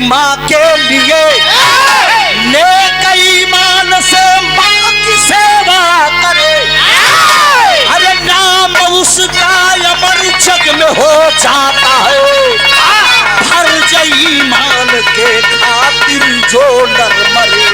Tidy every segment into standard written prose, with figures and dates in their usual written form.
माँ के लिए नेक ईमान से माँ की सेवा करे। अरे नाम उसका अमर जग में हो जाता है, फर्ज ईमान के खातिर जो नर मरे।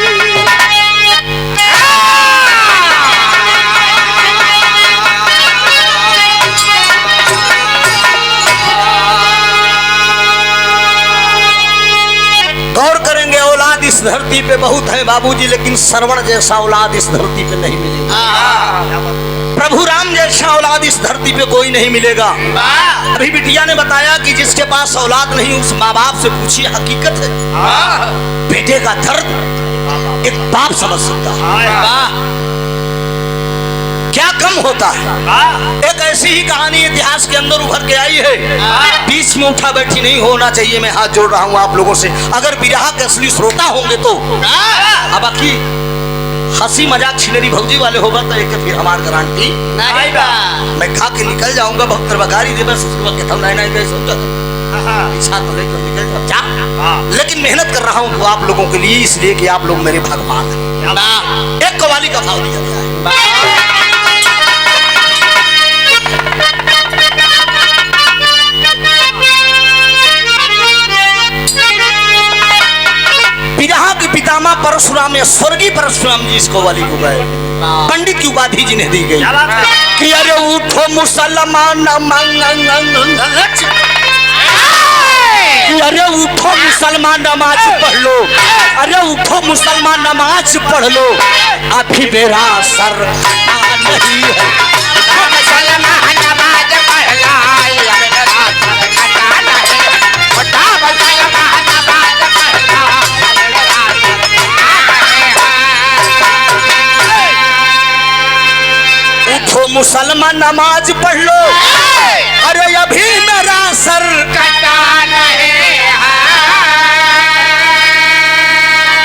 गौर करेंगे, औलाद इस धरती पे बहुत है बाबूजी, लेकिन श्रवण जैसा औलाद इस धरती पे नहीं मिलेगा। प्रभु राम जैसा औलाद इस धरती पे कोई नहीं मिलेगा। अभी बिटिया ने बताया कि जिसके पास औलाद नहीं उस माँ बाप से पूछिए, हकीकत है। बेटे का दर्द एक बाप समझ सकता है, क्या कम होता है। एक ऐसी ही कहानी इतिहास के अंदर उभर के आई है, बीच में उठा बैठी नहीं होना चाहिए। मैं हाथ जोड़ रहा हूँ आप लोगों से, अगर बिरहा के असली श्रोता होंगे तो। अब बाकी हंसी मजाक छिलेरी भौजी वाले होगा तो एक फिर हमार गारंटी नहीं बा। मैं खा के निकल जाऊंगा, बहुत बगारी दे बस उसके बाद हम नहीं गए सोचा इच्छा तो लेकर निकल जा। लेकिन मेहनत कर रहा हूँ आप लोगों के लिए, इसलिए कि आप लोग मेरे भगवान हैं। एक कव्वाली का भाव दिया गया है। बिरहा के पितामह परशुराम, स्वर्गीय परशुराम जी इस कव्वाली को गाए। पंडित की उपाधि जिन्हें दी गई कि अरे उठो मुसलमान, अरे उठो मुसलमान नमाज पढ़ लो, अरे उठो मुसलमान नमाज पढ़ लो, अभी मेरा सर नहीं है। उठो मुसलमान नमाज पढ़ लो, अरे अभी मेरा सर कटा नहीं है।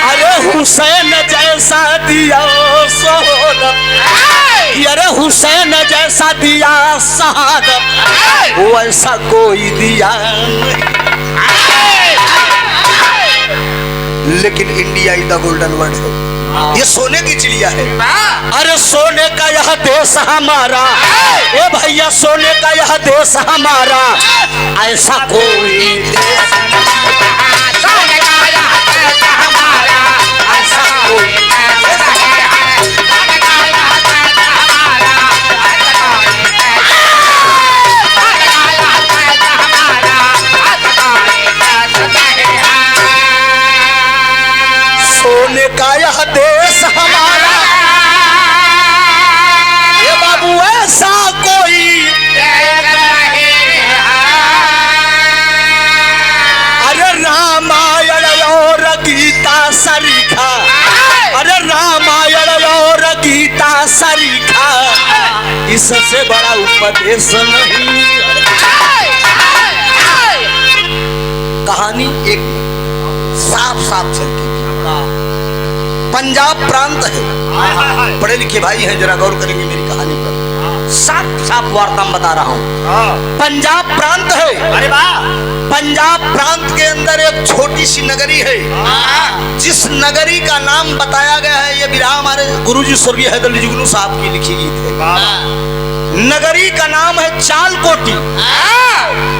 अरे हुसैन जैसा दिया शहादत, अरे हुसैन जैसा दिया शहादत, वैसा कोई दिया नहीं। लेकिन India is the golden world है, ये सोने की चिड़िया है। अरे सोने का यह देश हमारा, ए भैया सोने का यह देश हमारा, ऐसा कोई देश सोने का यह देश हमारा, ऐसा कोई देश सोने का यह देश हमारा, ये बाबू ऐसा कोई अरे रामायण और गीता सरीखा, अरे रामायण और गीता सरीखा, इससे बड़ा उपदेश नहीं। कहानी एक साफ साफ चलती, पंजाब प्रांत है, पढ़े लिखे भाई हैं, जरा गौर करेंगे मेरी कहानी पर। साफ साफ वार्ता बता रहा हूँ। पंजाब प्रांत है, अरे वाह। पंजाब प्रांत के अंदर एक छोटी सी नगरी है, जिस नगरी का नाम बताया गया है, ये बिरहा हमारे गुरुजी स्वर्गीय हैदर जुगनू साहब की लिखी गई है। नगरी का नाम है चालकोटी।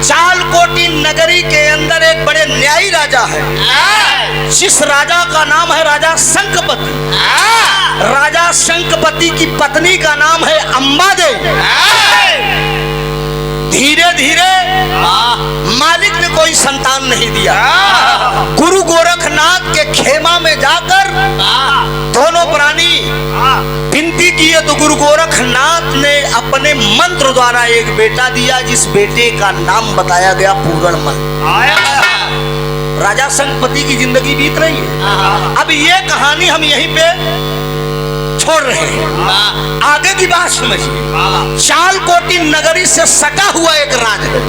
चालकोटी नगरी के अंदर एक बड़े न्यायी राजा है, जिस राजा का नाम है राजा शंखपति। राजा शंखपति की पत्नी का नाम है अंबादेवी। धीरे धीरे मालिक ने कोई संतान नहीं दिया। गुरु गोरखनाथ के खेमा में जाकर दोनों प्राणी विनती किए तो गुरु गोरखनाथ ने अपने मंत्र द्वारा एक बेटा दिया, जिस बेटे का नाम बताया गया पूर्णमल। राजा शंखपति की जिंदगी बीत रही है। अब ये कहानी हम यहीं पे छोड़ रहे हैं, आगे की बात समझिए। चालकोटी नगरी से सटा हुआ एक राज्य है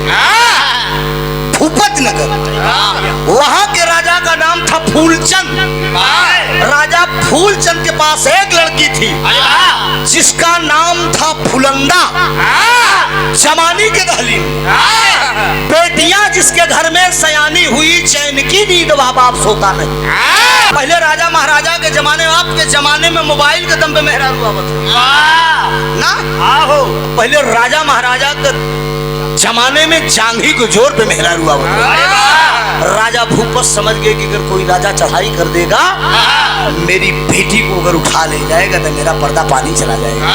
भूपत नगर। वहां के राजा का नाम था फूलचंद। राजा फूलचंद के पास एक लड़की थी जिसका नाम था फुलंदा, जमानी के दहली बेटियां जिसके घर में सयानी हुई, चैन की नींद माँ बाप सोता नहीं। पहले राजा महाराजा के जमाने, आपके जमाने में मोबाइल के दम पे मेहरारू आवत ना। पहले राजा महाराजा के जमाने में जांघी को जोर पे मेहरारू आवत। राजा भूपत समझ गए कि अगर कोई राजा चढ़ाई कर देगा, मेरी बेटी को अगर उठा ले जाएगा तो मेरा पर्दा पानी चला जाएगा।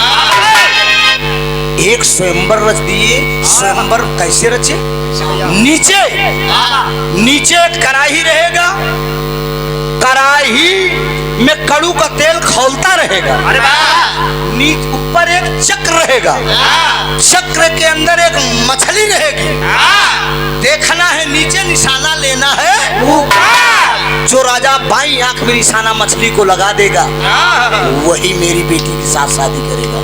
एक स्वयंवर रच दिए। स्वयंवर कैसे रचे? नीचे एक कढ़ाई रहेगा, कढ़ाई में कड़ू का तेल खौलता रहेगा। ऊपर एक चक्र रहेगा, चक्र के अंदर एक मछली रहेगी। देखना है नीचे, निशाना लेना है ऊपर। जो राजा बाईं आंख में निशाना मछली को लगा देगा, वही मेरी बेटी के साथ शादी करेगा।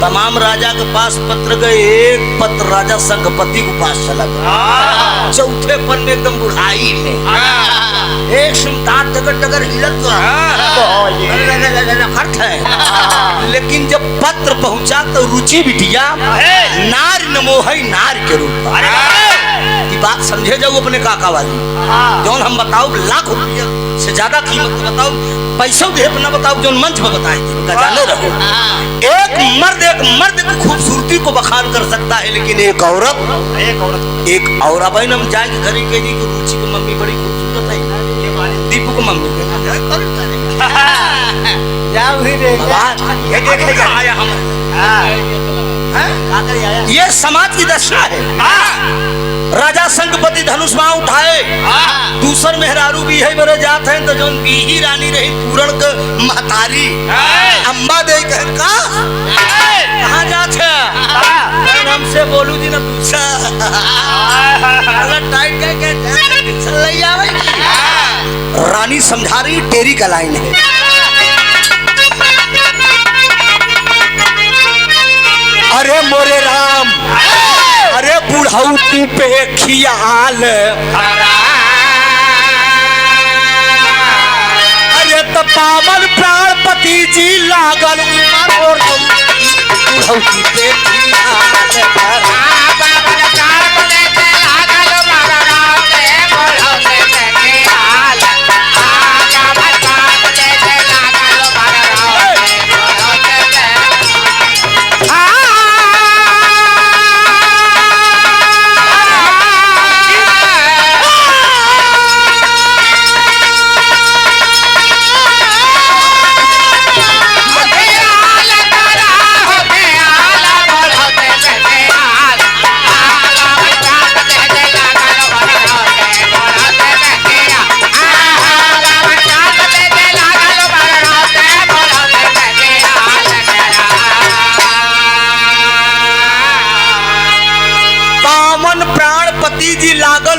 तमाम राजा के पास पत्र गए, एक पत्र राजा संघपति के पास चला गया। चौथे पन में एकदम बुढ़ाई में एक सुमतार जगह जगह हिलत है। लेकिन जब पत्र पहुंचा तो रुचि बिटिया नार नमोहई नार के रूप की बात समझे जाओ अपने काका वाली। जौन हम बताओ लाख रुपया से ज्यादा कीमत बताओ, पैसों दे अपना बताओ, जो मंच में बताए जाने रहो। एक मर्द की खूबसूरती को बखान कर सकता है, लेकिन एक औरत भाई हम जाए घर के जी को रुचि की मम्मी बड़ी खूबसूरत है, दीपू को मम्मी ये समाज की दशा है। राजा संघपति धनुष मां उठाए, दूसर मेहरारू भी है बड़े जात हैं, तो जो बीही रानी रही पूरण के महतारी अम्बा दे कहाँ जात है? हमसे बोलू जी ना पूछा रानी समझा रही, टेरी का लाइन है। अरे मोरे राम, अरे बुढ़ौती पे खियाल, अरे तो पावन प्राणपति जी लागल उमर बुढ़ौती पे खियाल।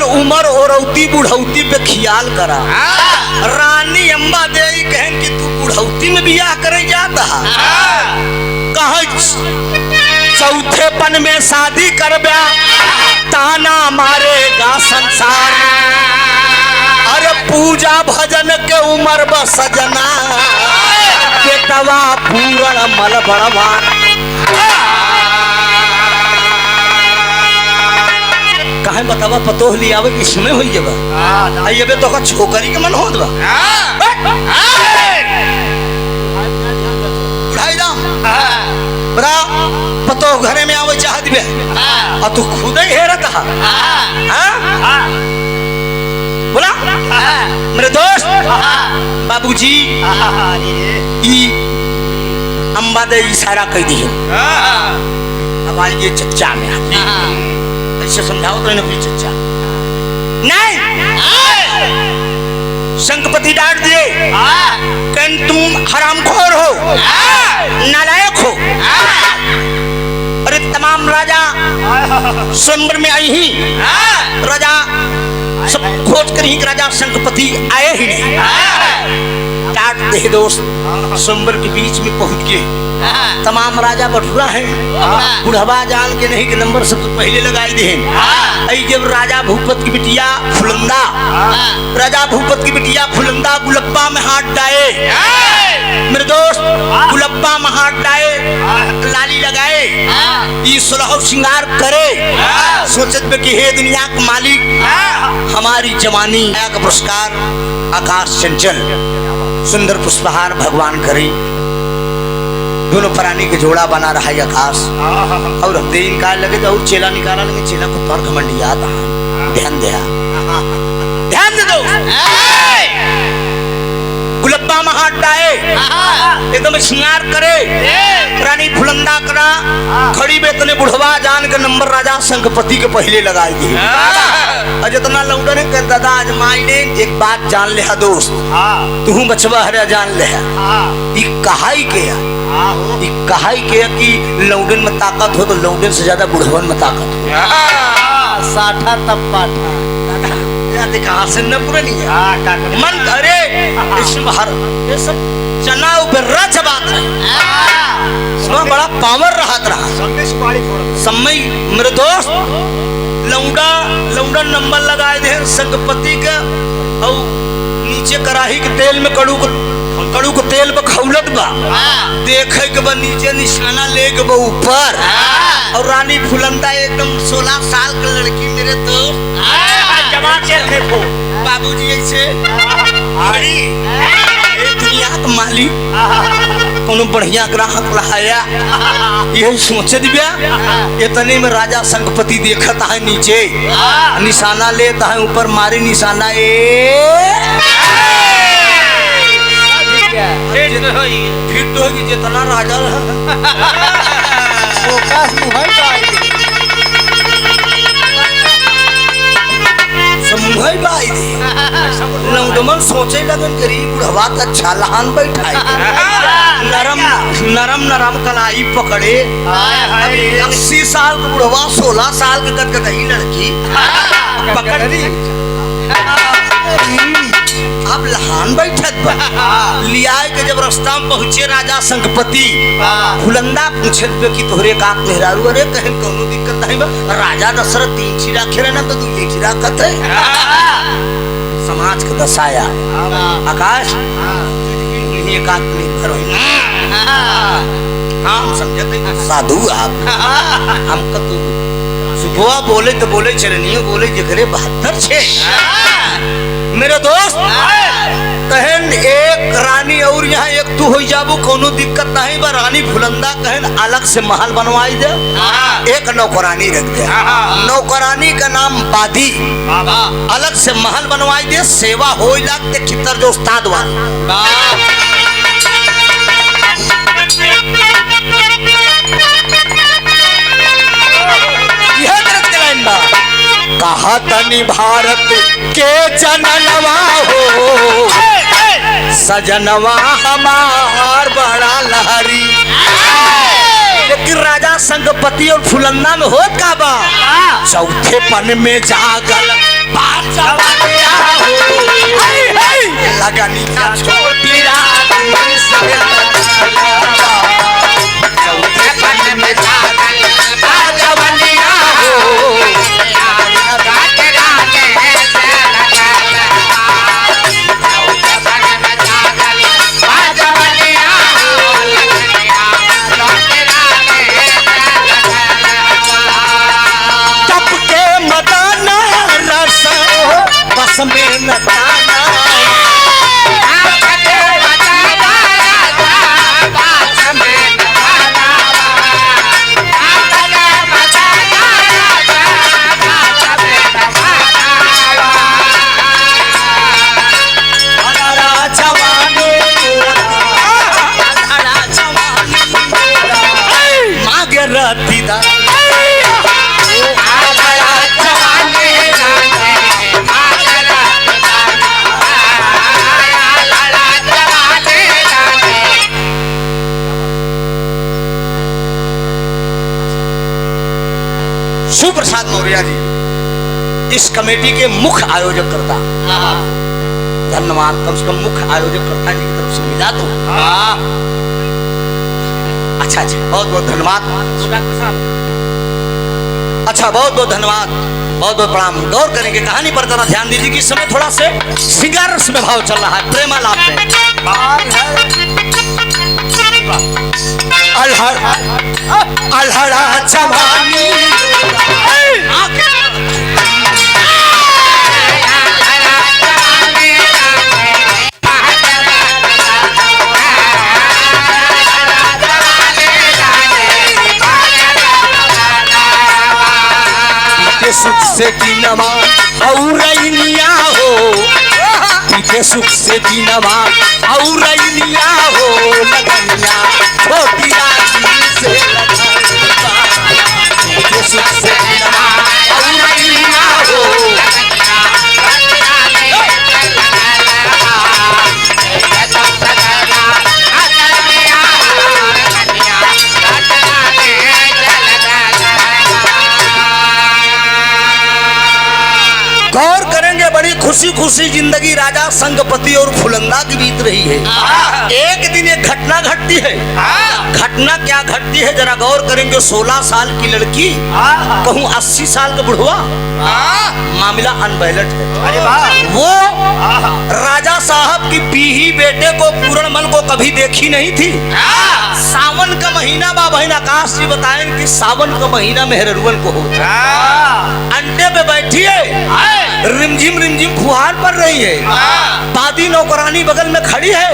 उमर औरौती बुढ़ौती पे खियाल करा। रानी अम्बा देई कहन कि तू बुढ़ौती में बियाह करे जाता कहा चौथे पन में शादी करबा, ताना मारेगा संसार। अरे पूजा भजन के उमर ब सजना, बेटवा पूरण मल बड़वान। कहे बतावा पतोह लियावे कि समय होई जबा आइबे तो का छोकरी के मन होत बा। बुढ़ाई राम बड़ा पतोह घरे में आवे चाहत बे, आ तू खुद ही हेरत हा। बोला मेरे दोस्त बाबूजी ई अम्बा दे इशारा कह दी है। अब आइए चच्चा में ऐसे समझाओ तो इन्हें चच्चा नहीं। संघपति डांट दिए, कहन तुम हरामखोर हो, नालायक हो। अरे तमाम राजा स्वयंवर में आई ही, राजा सब खोज कर ही राजा संघपति आए ही नहीं। डांट दे दोस्त, स्वयंवर के बीच में पहुंच गए। तमाम राजा बटुरा है, बुढ़वा जान के नहीं के नंबर सब तो पहले लगाई दे। जब राजा भूपत की बिटिया फुलंदा, राजा भूपत की बिटिया फुलंदा गुलब्बा में हाथ डाले, मेरे दोस्त गुलप्पा महाटाए लाली लगाए ई सुलह श्रृंगार करे सोचत पे कि हे दुनिया के मालिक हमारी जवानी का पुरस्कार आकाश चंचल सुंदर पुष्पहार भगवान करे दोनों प्राणी के जोड़ा बना रहा है आकाश और हफ्ते निकाल लगे तो और चेला निकाला लगे चेला को तौर घमंडी याद ध्यान दे ध्यान दे दो गुलप्पा महाटाए एकदम श्रृंगार करे रानी फुलंदा करा खड़ी बेतने बुढ़वा जान के नंबर राजा संगपति के पहले लगाई दी जितना लौटा ने कर दादा आजमाई ने एक बात जान ले दोस्त तू बचवा हरे जान ले कहाई के कि लौडन में ताकत हो तो लौडन से ज्यादा बुढ़वन में ताकत हो साठा तब पाठा देखा से न पूरा नहीं है मन करे इसमें हर ये सब चना ऊपर रच बात है इसमें बड़ा पावर रहा समय मेरे दोस्त लौंडा नंबर लगाए थे संगपति का और नीचे कढ़ाई के तेल में कड़ू को तेल पे खौलत बा देखे के बा नीचे निशाना ले के बा ऊपर और रानी फुलंदा एकदम 16 साल की लड़की मेरे दोस्त बाबूजी ऐसे दुनिया का मालिक कोनो बढ़िया ग्राहक रहाया यही सोचे दिव्या इतने में राजा संगपति देखता है नीचे निशाना लेता है ऊपर मारी निशाना फिर तो होगी जितना राजा लौंडमन सोचे लगन गरीब बुढ़वा अच्छा लहान बैठा नरम कलाई पकड़े 80 साल का बुढ़वा 16 साल के गदगदही लड़की पकड़ दी अब लहान बैठत बा लिया के जब रास्ता में पहुंचे राजा संगपति फुलंदा पूछत बे कि तोहरे का मेहरारू अरे कहीं कोनो दिक्कत नहीं बा राजा दशरथ 3 छिरा खेले ना तो 2 छिरा कत है समाज के दशाया आकाश एक आदमी निर्भर होई हम समझते साधु आप हम कतु सुबह बोले तो बोले चरनियो बोले जकरे 72 छे मेरे दोस्त कहन एक रानी और यहाँ एक तू हो जाबू कोनो दिक्कत नहीं बा रानी फुलंदा कहन अलग से महल बनवाई दे एक नौकरानी रख दे नौकरानी का नाम बादी अलग से महल बनवाई दे सेवा हो लगते खितर जो उस्ताद वाला कहा तनी भारत के जननवा हो सजनवा हमार बड़ा लहरी लेकिन राजा संगपति और फुलंदा में होत का बा चौथे पन में जागल लगनी छोटी रात चौथे पन में जागल बाजवनिया हो में नताना मागे रती दा प्रसाद मौर्य जी इस कमेटी के मुख्य आयोजक करता धन्यवाद कम से कम मुख्य आयोजक करता जी की तरफ से मिला तो अच्छा बहुत बहुत धन्यवाद अच्छा बहुत बहुत धन्यवाद बहुत बहुत प्रणाम गौर करेंगे कहानी पर जरा ध्यान दीजिए कि इस समय थोड़ा से श्रृंगार रस में भाव चल रहा है प्रेमालाप में जवानी सुख से जीनवा और रैनिया हो, पीछे सुख से जीनवा और रैनिया हो, लगनिया छोटी रानी से लगनिया, पीछे सुख से जीनवा और रैनिया हो, खुशी खुशी जिंदगी राजा संगपति और फुलंदा की बीत रही है। एक दिन एक घटना घटती है। घटना क्या घटती है जरा गौर करेंगे। 16 साल की लड़की कहूँ 80 साल का बुढ़वा, मामला अनबैलेंस है। अरे वाह। वो राजा साहब की पीही बेटे को पूरणमल को कभी देखी नहीं थी। सावन का महीना बा बहन आकाश जी बताएं कि सावन का महीना मेहररुवन को होता है। अंडे पे बैठी है, रिमझिम फुहार पड़ रही है, पादी नौकरानी बगल में खड़ी है,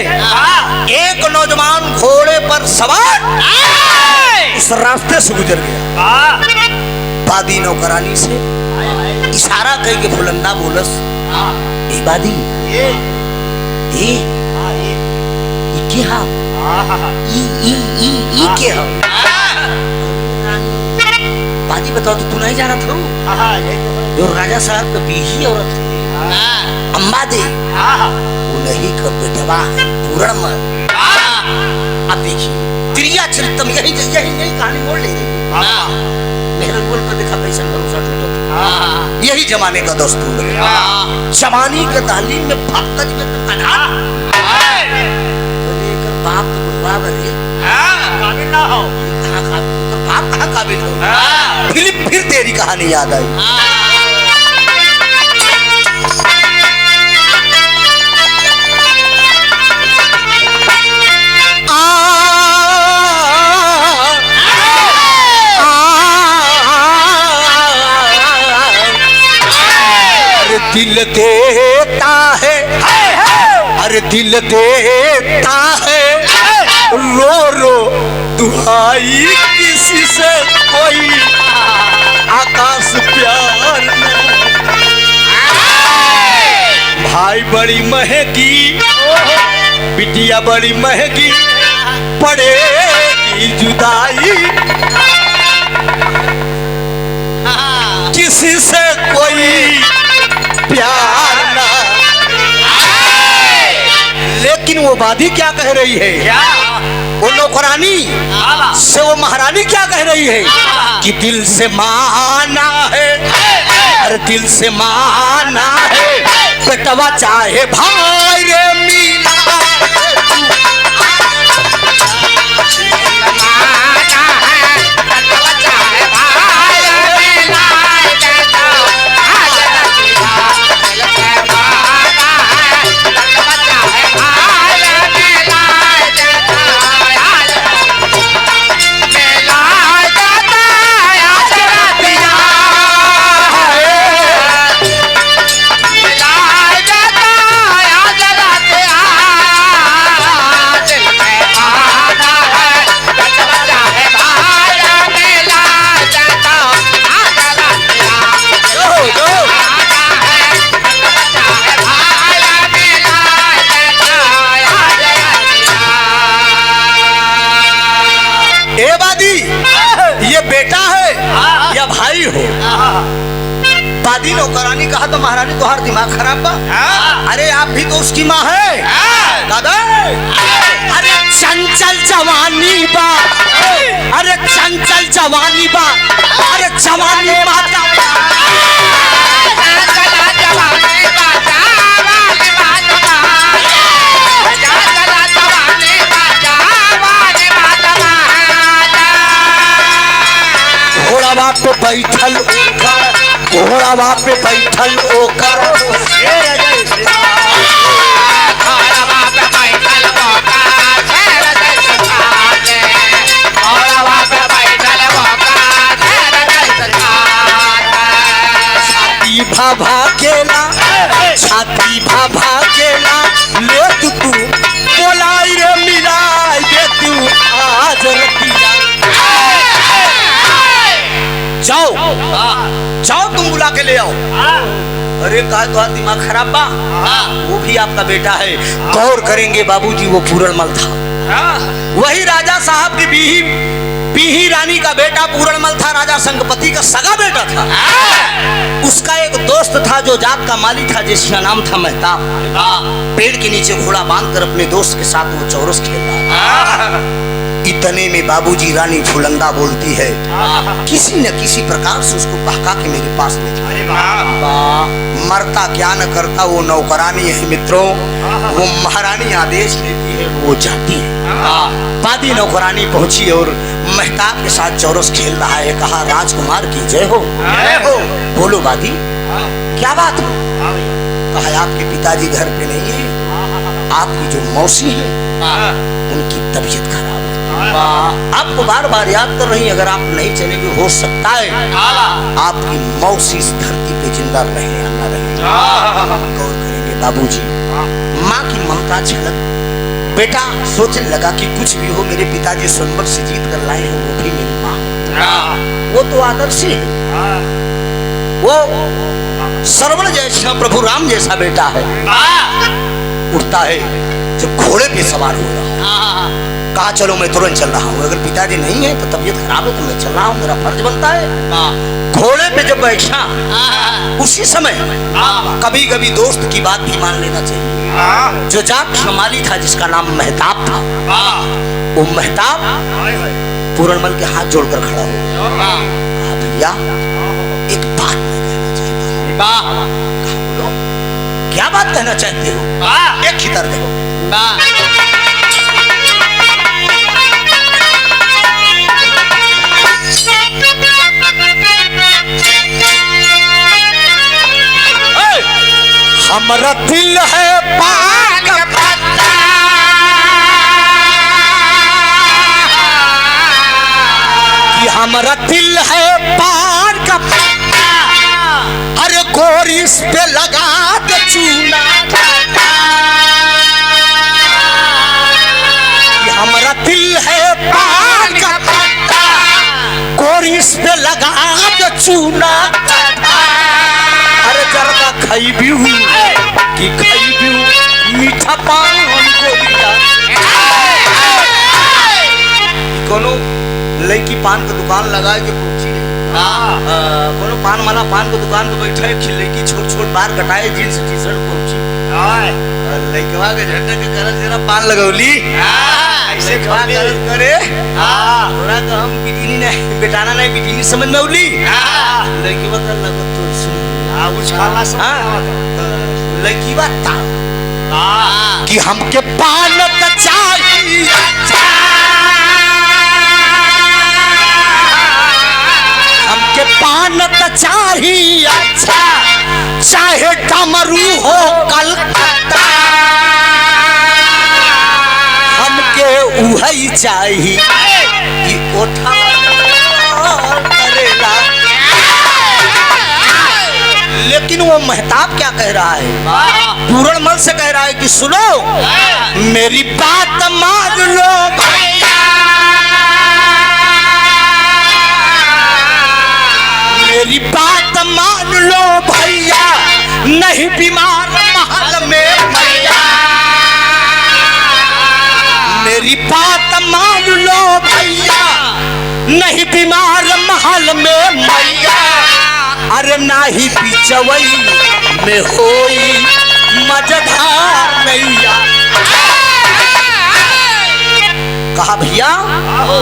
एक नौजवान घोड़े पर सवार उस रास्ते से गुजर गया। पादी नौकरानी से इशारा करके फुलंदा बोलस, ए बादी ये क्या क्या बादी बताओ तो तू नहीं जाना था जो राजा साहब का बीही औरत अम्बा दे वो नहीं कर बेटवा पूरणमल। अब देखिए त्रिया चरितम यही कहानी मोड़ ले रही। मेरे बोल पर देखा कैसा भरोसा टूटा, यही जमाने का दस्तूर है। जवानी के तालीम में भक्तज में तो अनाथ बाप तो बुढ़वा बने काबिल ना हो, बाप कहाँ काबिल हो। फिर तेरी कहानी याद आई। दिल देता है, अरे दिल देता है, रो रो दुहाई किसी से कोई आकाश प्यार न। भाई बड़ी महंगी, बिटिया बड़ी महंगी, पड़ेगी जुदाई किसी से कोई प्यार ना। लेकिन वो वादी क्या कह रही है, वो नौकरानी से वो महारानी क्या कह रही है कि दिल से माना है, अरे दिल से माना है, बेटवा चाहे भाई रे मीना हो। बादी नौकरानी कहा तो महारानी तो हर दिमाग खराब बा। अरे आप भी तो उसकी माँ है दादा। अरे चंचल जवानी बा, अरे चंचल जवानी बा, अरे जवानी माता घोड़ा पे बैठल ओकर, घोड़ा पे बैठल ओकर, अरे कहा तो दिमाग खराब बा, वो भी आपका बेटा है। गौर करेंगे बाबूजी, वो पूरणमल था। वही राजा साहब की पीही रानी का बेटा पूरणमल था, राजा संगपति का सगा बेटा था। उसका एक दोस्त था जो जात का माली था, जिसका नाम था मेहताब। पेड़ के नीचे घोड़ा बांधकर अपने दोस्त के साथ वो चौरस खेल रहा था। इतने में बाबूजी रानी फुलंदा बोलती है, किसी न किसी प्रकार से उसको बहका के मेरे पास ले जाओ। मरता क्या न करता, वो नौकरानी है मित्रों, वो महारानी आदेश देती है, वो जाती है। बादी नौकरानी पहुंची और मेहताब के साथ चौरस खेल रहा है। कहा, राजकुमार की जय हो। बोलो बादी, क्या बात है? कहा, आपके पिताजी घर पे नहीं है, आपकी जो मौसी है उनकी तबीयत खराब है, आपको बार बार याद कर रही, अगर आप नहीं चलेंगे हो सकता है आपकी मौसी इस धरती पे जिंदा रहे या न रहे। गौर करेंगे बाबूजी, माँ की ममता झलक। बेटा सोचने लगा कि कुछ भी हो, मेरे पिताजी स्वयंवर से जीत कर लाए हैं, वो भी मेरी माँ, वो तो आदर्शी है, वो सरवण जैसा प्रभु राम जैसा बेटा है। उठता है, जब घोड़े पे सवार हो रहा, कहा चलो मैं तुरंत चल रहा हूँ, अगर पिताजी नहीं है तो तबीयत खराब है तो मैं चल रहा हूँ, मेरा फर्ज बनता है। घोड़े पे जब बैठा, उसी समय कभी कभी दोस्त की बात भी मान लेना चाहिए। जो जाट शमाली था, जिसका नाम मेहताब था, वो मेहताब पूरणमल के हाथ जोड़कर खड़ा हो गया। भैया एक बात मैं कहना चाहता हूँ। क्या बात कहना चाहते हो? एक ही दर्द हो। हमारा दिल है पान का पत्ता, कि हमारा दिल है पान का पत्ता, अरे गोरी इस पे लगा के चूना, कि हमारा दिल है पान का पत्ता, गोरी इस पे लगा के चूना। अरे जरा खाई भी हूँ कि खाई भी हूँ, मीठा पान हमको दिया। कोनो लड़की पान का दुकान लगा के पहुंची, कोनो पान वाला पान का दुकान पे बैठा है, लड़की छोट छोट बार कटाए, जींस टी शर्ट पहुंची, लड़कवा के झंडा के करल जरा पान लगौली, ऐसे खा करे थोड़ा तो हम बिटिनी नहीं, बेटाना नहीं, बिटिनी समझ में उली। लड़की बता लगो तो सुन लड़की बात कि हमके पान चाहिए, हमके पान चाहिए, अच्छा चाहे डमरू हो कलकत्ता, हमके वही चाहिए कि कोठा करेला। लेकिन वो मेहताब क्या कह रहा है? पूरणमल से कह रहा है कि सुनो, मेरी बात मान लो भैया, मेरी बात मान लो भैया, नहीं बीमार महल में भैया, मेरी बात मान लो भैया, नहीं बीमार महल में मैया, अरे नाही पिचवई में होई मजधार नैया। कहा भैया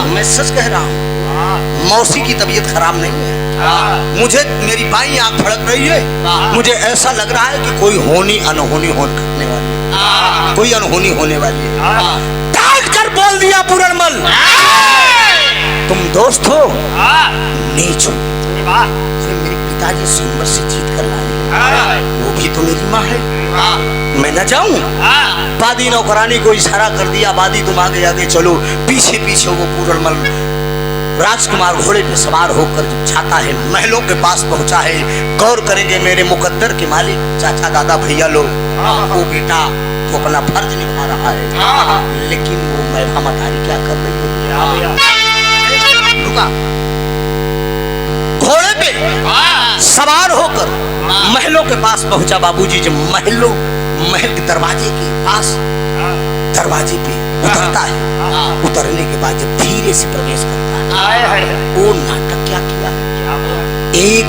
मैं सच कह रहा हूँ, मौसी की तबीयत खराब नहीं है, मुझे मेरी बाई आंख फड़क रही है, मुझे ऐसा लग रहा है कि कोई होनी अनहोनी होने वाली, कोई अनहोनी होने वाली है। डांट कर बोल दिया पूरणमल, तुम दोस्त हो नीच हो, मेरे पिताजी स्वयंवर से जीत कर लाए, वो भी तो मेरी माँ है, मैं न जाऊं? बादी नौकरानी को इशारा कर दिया, बादी तुम आगे आगे चलो। पीछे पीछे वो पूरणमल राजकुमार घोड़े पे सवार होकर जब जाता है, महलों के पास पहुंचा है। गौर करेंगे मेरे मुकद्दर के मालिक, चाचा दादा भैया लोग, वो बेटा तो अपना फर्ज निभा रहा है, लेकिन वो मैभा मतारी क्या कर रही है? रुका, घोड़े पे सवार होकर महलों के पास पहुंचा। बाबूजी जब महल के दरवाजे के पास दरवाजे पे उतरता है, उतरने के बाद जब धीरे से प्रवेश करता है, वो नाटक क्या किया, एक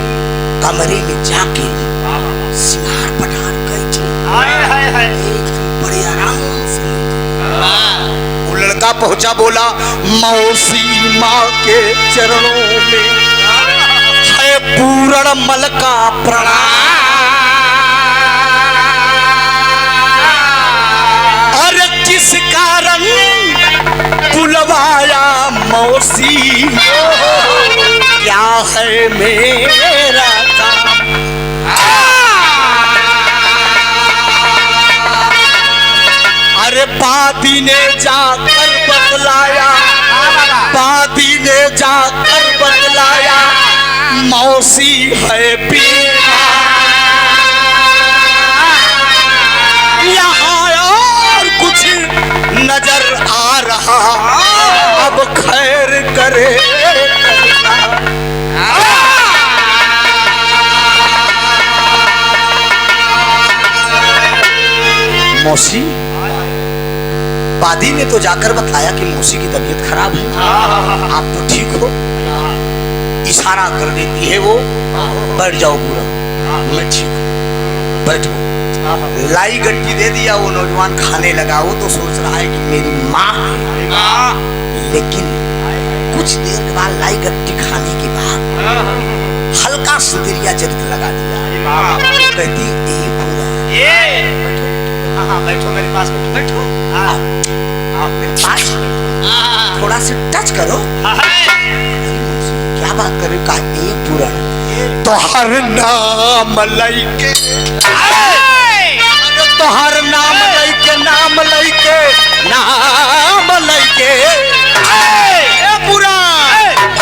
कमरे में जाके सिंगार पटार करके बड़े आराम से वो लड़का पहुंचा, बोला मौसी माँ के चरणों में है पूर्ण मल का प्रणाम, अरे किस कारण बुलवाया मौसी, क्या है मेरा काम। अरे पादी ने जाकर बतलाया, पादी ने जाकर बतलाया मौसी है बीमार, यहाँ और कुछ नजर आ रहा, अब खैर करे। मौसी, पादी ने तो जाकर बताया कि मौसी की तबीयत खराब है, आप तो ठीक हो। इशारा कर देती है वो, बैठ जाओ पूरा, मैं ठीक हूँ, बैठो। लाई गट्टी दे दिया, वो नौजवान खाने लगा। वो तो सोच रहा है कि मेरी माँ है, लेकिन कुछ देर के बाद लाई गट्टी खाने के बाद हल्का सुतरिया चरित्र लगा दिया। कहती बैठो मेरे पास, बैठो मेरे पास, थोड़ा सा टच करो। क्या बात करे, का एक पूरा तो हर नाम लइके, तो हर नाम लइके, नाम लइके, नाम लइके पूरा,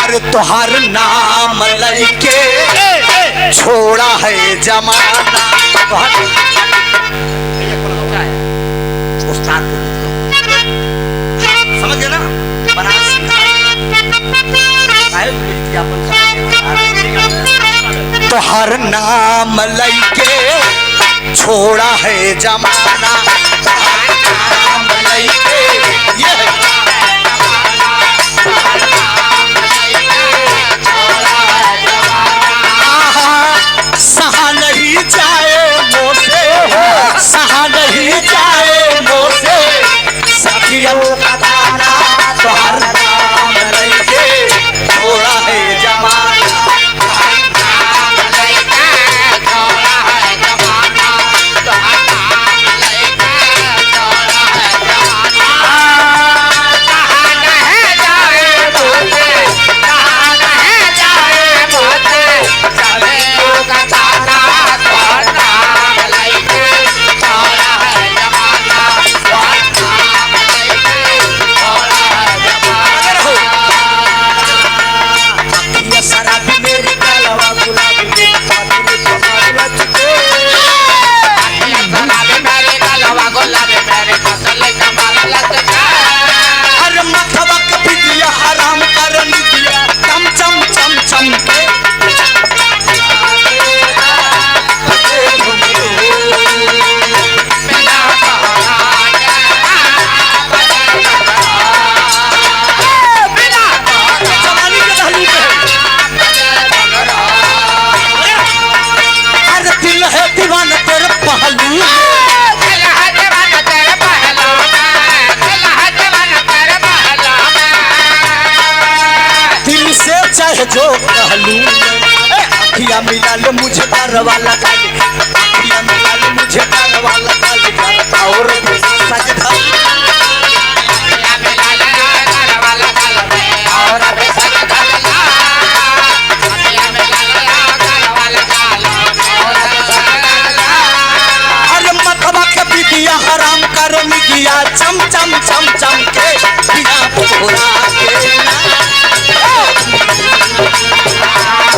अरे तो हर नाम लइके छोड़ा है जमाना। समझ गए ना, बनारसी तो हर नाम लइके छोड़ा है जमाना, नाम लइके ये सहा नहीं जाए मोसे, सहा नहीं जाए मोसे, सखियों का दाना तो हर नाम लइके छोड़ा है जमाना, हर नाम लइके छोड़ा है जमाना, तो हर नाम लइके छोड़ा है जमाना। सहा नहीं जाए मोसे, सहा नहीं जाए मोसे, सखियों का दाना तो हर नाम लइके छोड़ा है जमाना, तो हर नाम लइके छोड़ा है जमाना। ये शराबी मेरी गलवा गुलाबी मेरी पाती में तुम्हारी लचके, ये शराबी मेरी गलवा गुलाबी मेरी फसल कमाल लचके, हर मथवा कभी दिया हराम कर दिया, चम चम चम चम के जो कहलूं अखियां मिला ले मुझे करवा लगा ले, अखियां मिला ले मुझे करवा लगा ले, और सज धर अखियां मिला ले करवा लगा ले, और सज धर अखियां मिला ले करवा लगा ले, और सज धर अरे मतवा के बिटिया हराम कर मिया, चम चम चम चम के बिना भोरा के ना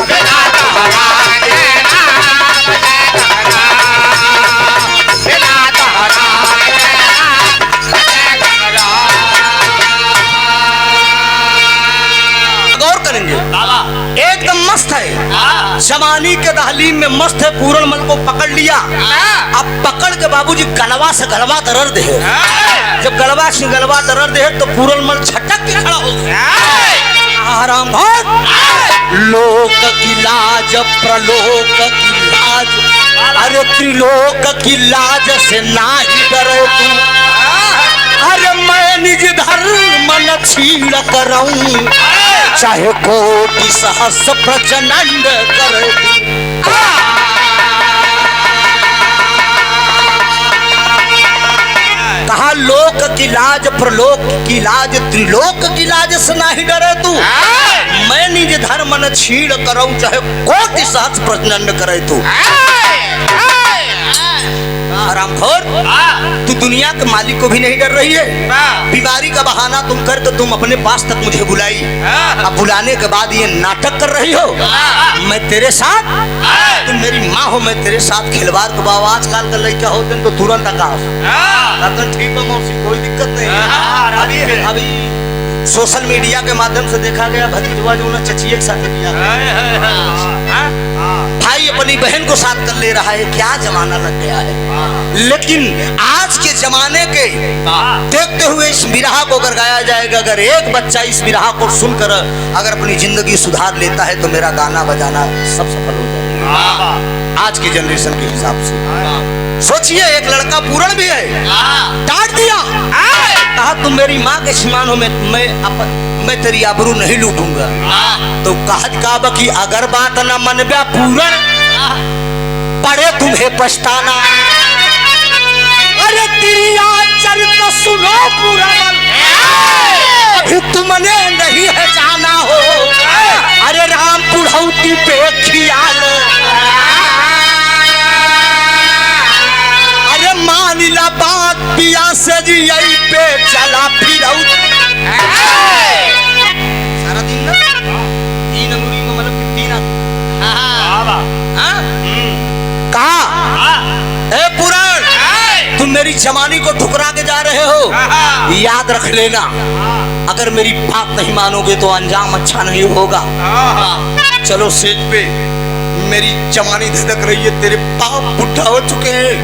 बिना तोहरा के नाम जवानी के दहलीम में मस्त है, पूरन मल को पकड़ लिया। अब पकड़ के बाबूजी गलवा से गलवा दरर दे। जब गलवा से गलवा दरर दे तो पूरन मल छटक के खड़ा हो गया। आराम लोक की लाज प्रलोक की लाज, अरे त्रिलोक की लाज से ना ही डरे तू। अरे मैं निज धर्म न छीड़ करऊं, चाहे कोटि सहस्र प्रचंड करे तू। कहा लोक की लाज प्रलोक की लाज त्रिलोक की लाज से ना ही डरे तू। मैं निज धर्म न छीड़ करऊं, चाहे कोटि सहस्र प्रचंड करे तू। हरामखोर, तू दुनिया के मालिक को भी नहीं डर रही है। बीमारी का बहाना तुम कर तो तुम अपने पास तक मुझे बुलाई। अब बुलाने के बाद ये नाटक कर रही हो। मैं तेरे साथ, तुम मेरी माँ हो, मैं तेरे साथ खिलवाड़ के बाबा। आजकल का लड़का होते तो तुरंत आकाश ठीक है मौसी, कोई दिक्कत नहीं। अभी सोशल मीडिया के माध्यम से देखा गया भतीजवा जो ना चचिए के साथ किया, भाई अपनी बहन को साथ कर ले रहा है। क्या जमाना लग गया है। लेकिन आज के जमाने के देखते हुए इस बिरहा को अगर गाया जाएगा, अगर एक बच्चा इस बिरहा को सुनकर अगर अपनी जिंदगी सुधार लेता है तो मेरा गाना बजाना सब सफल हो जाएगा। आज की जनरेशन के हिसाब से सोचिए, एक लड़का पूर्ण भी है, डांट दिया, कहा तुम मेरी माँ के समान हो, मैं तेरी आबरू नहीं लूटूंगा। तो कहा कि अगर बात न मनबे पूर्ण, पड़े तुम्हें पछताना। अरे तेरी चरित्र सुनो पूर्ण, अभी तुमने नहीं है जाना हो। अरे राम पुढ़ौती पे खियाल, अरे मानिला बात पिया से जी यही पे चला फिर सारा दिन ना तीन अंगुरी में मतलब तीन कहा ए पुराण, तुम मेरी जवानी को ठुकरा के जा रहे हो। याद रख लेना, अगर मेरी बात नहीं मानोगे तो अंजाम अच्छा नहीं होगा। चलो सेज पे, मेरी जवानी धधक रही है, तेरे पाँव बुढ़ा हो चुके हैं।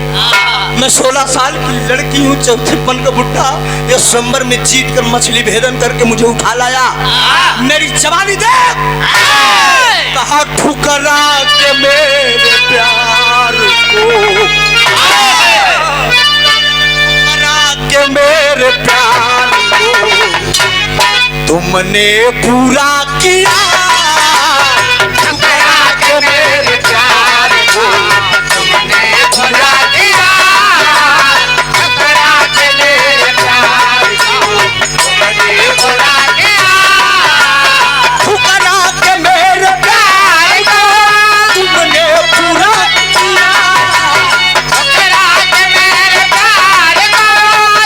मैं 16 साल की लड़की हूँ, चौथेपन का बुढ़ा। ये स्वयंवर में जीत कर मछली भेदन करके मुझे उठा लाया। मेरी जवानी देख, कहा ठुकरा के मेरे प्यार को, ठुकरा के मेरे प्यार को तुमने पूरा किया। ठुकरा के मेरे प्यार को तुमने पूरा किया। ठुकरा के मेरे प्यार को तुमने पूरा किया। ठुकरा के मेरे प्यार को तुमने पूरा किया। ठुकरा के मेरे प्यार को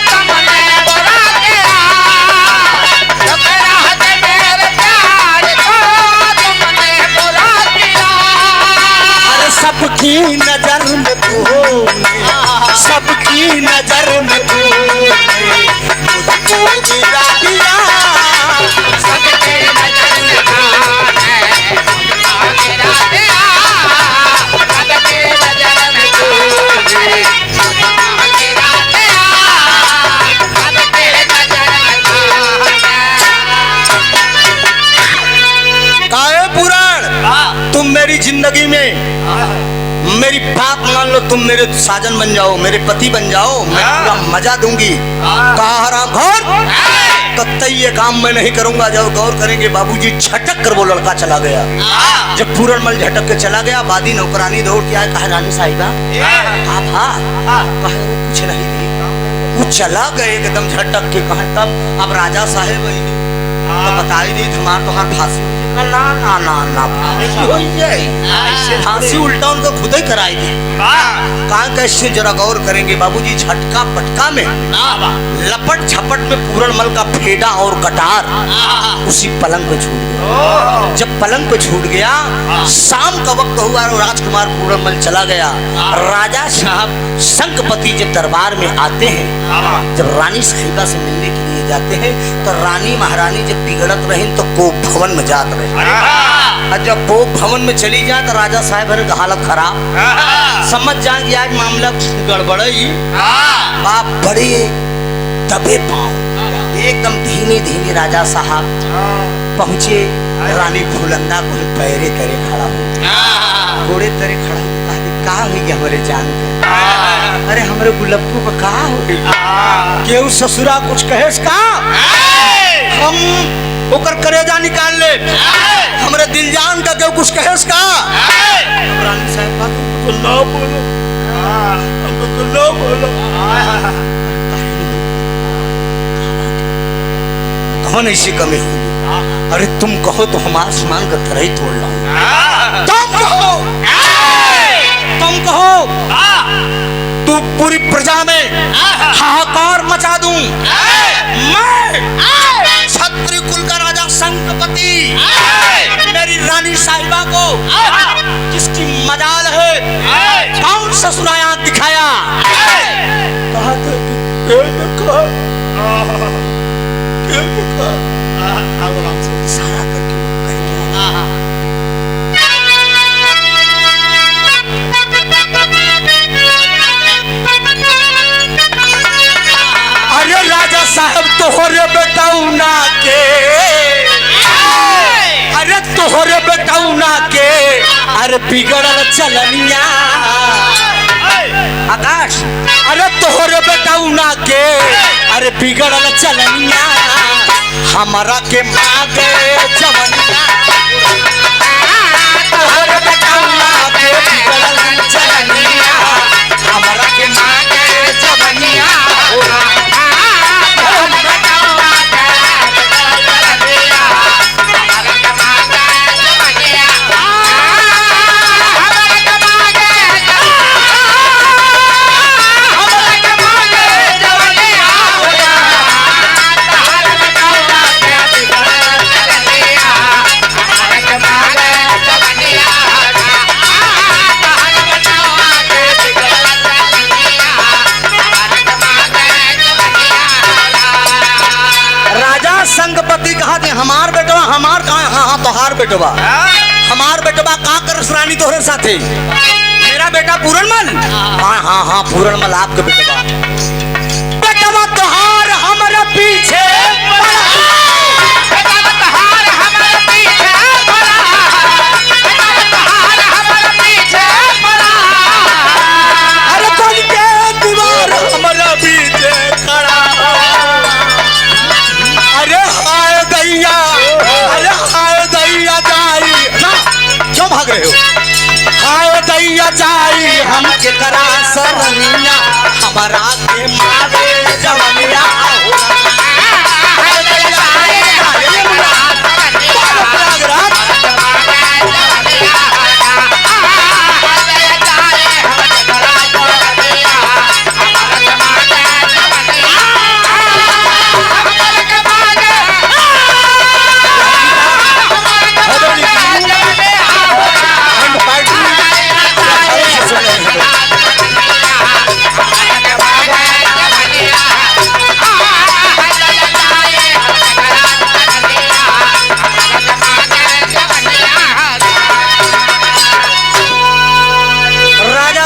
तुमने पूरा किया। ठुकरा के मेरे प्यार को तुमने पूरा किया। अरे सबकी नजर में तू, सबकी नजर में तूने मुझको गिरा दिया। सबकी नजर में तूने मुझको गिरा दिया। सबकी नजर में तूने मुझको गिरा दिया। सबकी नजर में तूने। काहे पुराण, तुम मेरी जिंदगी में मेरी बात मान लो, तुम मेरे साजन बन जाओ, मेरे पति बन जाओ, मैं पूरा मजा दूंगी। कहा हरामखोर, तो ये काम मैं नहीं करूंगा। जब गौर करेंगे बाबूजी झटक कर वो लड़का चला गया। जब पूरन मल झटक के चला गया, बादी नौकरानी दौड़ के आए, कहा रानी साहिबा कुछ नहीं दी। वो चला गए एकदम झटक के। कहा तब अब राजा साहेब तो बता ही नहीं, तुम्हार तुम्हार फांसी ना ना ना ना फांसी उल्टा उनको खुद ही कराएगी। कहाँ कैसे जरा गौर करेंगे बाबूजी। झटका पटका में लपट झपट में पूरन मल का फेड़ा और कटार उसी पलंग पे छूट गया। जब पलंग पे छूट गया, शाम का वक्त हुआ और राजकुमार पूरन मल चला गया। राजा साहब शंखपति जब दरबार में आते हैं, जब रानी साहिबा से मिलने के लिए ले जाते हैं। तो रानी महारानी जब बिगड़त रही तो कोप भवन में जात रहे, और जब कोप भवन में चली जाए तो राजा साहब की हालत खराब, समझ जाए कि आज मामला गड़बड़ई। बाप बड़े दबे पांव एकदम धीमे धीमे राजा साहब पहुंचे रानी फूलंदा को पैरे तरे खड़ा हो, घोड़े तरे खड़ा हो, का हुई हमारे जान के, अरे हमारे गुलप्पू को का हो गई, केहू ससुरा कुछ कहेस का, हम ओकर करेजा निकाल ले, हमारे दिल जान का केहू कुछ कहेस का। रानी साहब का तो ना बोलो, हमको तो ना बोलो, कौन ऐसी कमी होगी, अरे तुम कहो तो हम आसमान का तरह ही तोड़ लाऊं, तुम कहो तू पूरी प्रजा में हाहाकार मचा दूं, मैं क्षत्रिय कुल का राजा शंखपति मेरी रानी साहिबा को जिसकी मजाल है कौन ससुराया दिखाया, कहा था सारा करके अरे राजा साहब तोहरे बेटौना के, अरे तोहरे बेटौना के, अरे बिगड़ल चलनिया आकाश, अरे तोहरे बेटौना के, अरे बिगड़ल चलनिया हमारा के मांगे जवनिया, तोहरे बेटौना के बिगड़ल चलनिया हमारा के मांगे जवनिया, संगपति कहा थे हमार बेटवा, हमार कहा, हाँ तोहार बेटवा, हमार बेटवा का कर रानी तोहरे साथे, मेरा बेटा पूरनमल, हाँ पूरनमल आपके बेटवा, बेटवा तोहार हमारे पीछे अरे बन के दीवार हमारे पीछे खड़ा, अरे हाय दैया, अरे हाय दैया जाई ना, क्यों भाग रहे हो, हाय दैया जाई हम के करा सरनिया हमारा के मारे जवनिया, हाय दैया जाई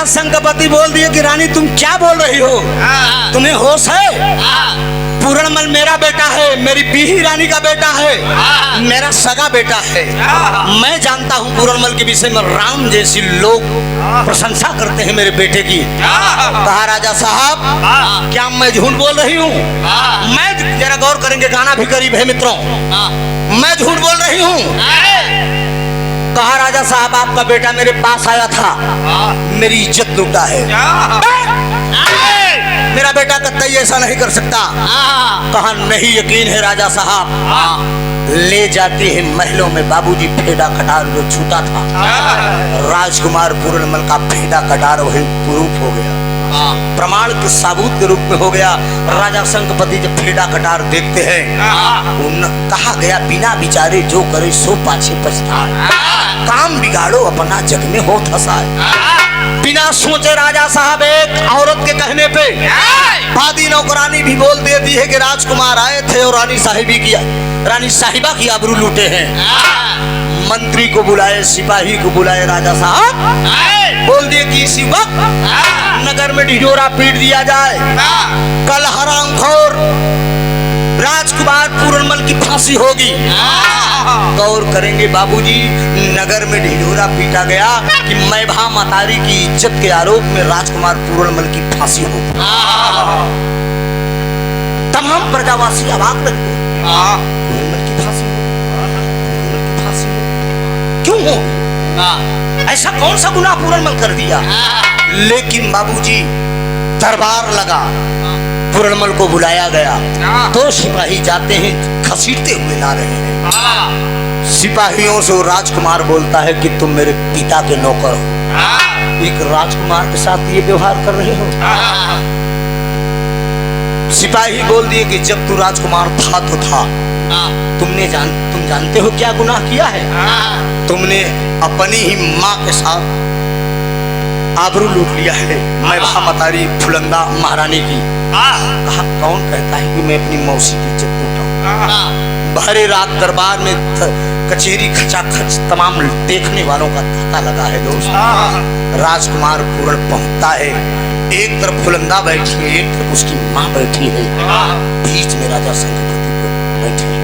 संगपति बोल दिए कि रानी तुम क्या बोल रही हो, तुम्हें होश है, पूरनमल मेरा बेटा है, मेरी बीही रानी का बेटा है, मेरा सगा बेटा है, मैं जानता हूँ पूरनमल के विषय में राम जैसी लोग प्रशंसा करते हैं मेरे बेटे की। कहा राजा साहब क्या मैं झूठ बोल रही हूँ, मैं जरा गौर करेंगे, गाना भी करीब है मित्रों, मैं झूठ बोल रही हूँ। कहा राजा साहब आपका बेटा मेरे पास आया था, मेरी इज्जत लूटा है, मेरा बेटा कतई ऐसा नहीं कर सकता। कहा नहीं यकीन है राजा साहब, ले जाते हैं महलों में बाबूजी फेदा कटार जो छूटा था, राजकुमार पूरनमल का फेदा कटार वही कुरूप हो गया। प्रमाण के साबूत के रूप में हो गया। राजा शंखपति जब फेड़ा कटार देखते हैं, कहा गया बिना विचारे जो करे सो पाछे पछताए, काम बिगाड़ो अपना जग में हो फसाए। बिना सोचे राजा साहब एक औरत के कहने पे बादी नौकरानी भी बोल देती है कि राजकुमार आए थे और रानी साहिबा की आबरू लूटे हैं। मंत्री को बुलाए, सिपाही को बुलाए, राजा साहब बोल दिए कि इसी वक्त नगर में ढिढोरा पीट दिया जाए, कल हरामखोर राजकुमार पूरनमल की फांसी होगी। गौर करेंगे बाबूजी, नगर में ढिढोरा पीटा गया कि मैभा मतारी की इज्जत के आरोप में राजकुमार पूरनमल की फांसी होगी। तमाम प्रजावासी अवाक रह गए। पूरनमल की फांसी क्यों हो? ऐसा कौन सा गुनाह पूरनमल कर दिया? लेकिन बाबूजी दरबार लगा, पूरनमल को बुलाया गया, तो सिपाही जाते हैं, घसीटते हुए ला रहे हैं। सिपाहियों से राजकुमार बोलता है कि तुम मेरे पिता के नौकर हो, एक राजकुमार के साथ ये व्यवहार कर रहे हो। सिपाही बोल दिए कि जब तू राजकुमार था तो था, तुम जानते हो क्या गुनाह किया है? तुमने अपनी ही माँ के साथ आबरू लूट लिया है, मैभा मतारी फुलंदा महारानी की। कहा कौन कहता है कि मैं अपनी मौसी की इज्जत लूटा? भरे रात दरबार में कचेरी खचाखच तमाम देखने वालों का तांता लगा है दोस्त। राजकुमार पूर्ण पहुंचता है, एक तरफ फुलंदा बैठी है, एक तरफ उसकी माँ बैठी है, बीच में राजा शंखपति बैठे हैं।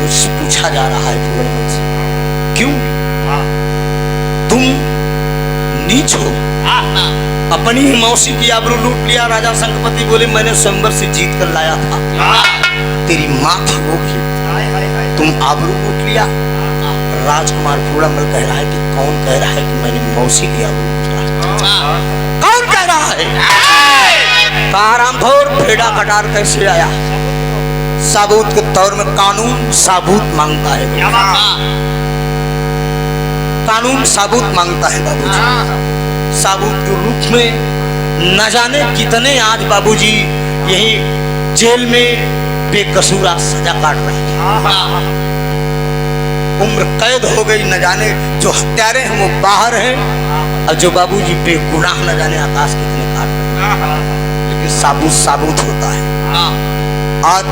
पूछा जा रहा है पूरनमल से, क्यों तुम नीच हो, अपनी ही मौसी की आबरू लूट लिया? राजा शंखपति बोले मैंने स्वयंवर से जीत कर लाया था, तेरी माँ थी वो भी, तुम आबरू लूट लिया। राजकुमार पूरनमल कह रहा है कि कौन कह रहा है कि मैंने मौसी की आबरू लूट लिया? कौन कह रहा है? हरामखोर फेड़ा कटार कैसे आया? साबूत के तौर में कानून साबूत मांगता है, कानून साबूत मांगता है बाबूजी। साबूत के रूप में न जाने कितने आज बाबूजी यही जेल में बेकसूर सजा काट रहे हैं, उम्र कैद हो गई। न जाने जो हत्यारे हैं वो बाहर हैं, और जो बाबूजी बेगुनाह न जाने आकाश कितने काट रहे हैं। लेकिन साबूत साबूत होता है। आज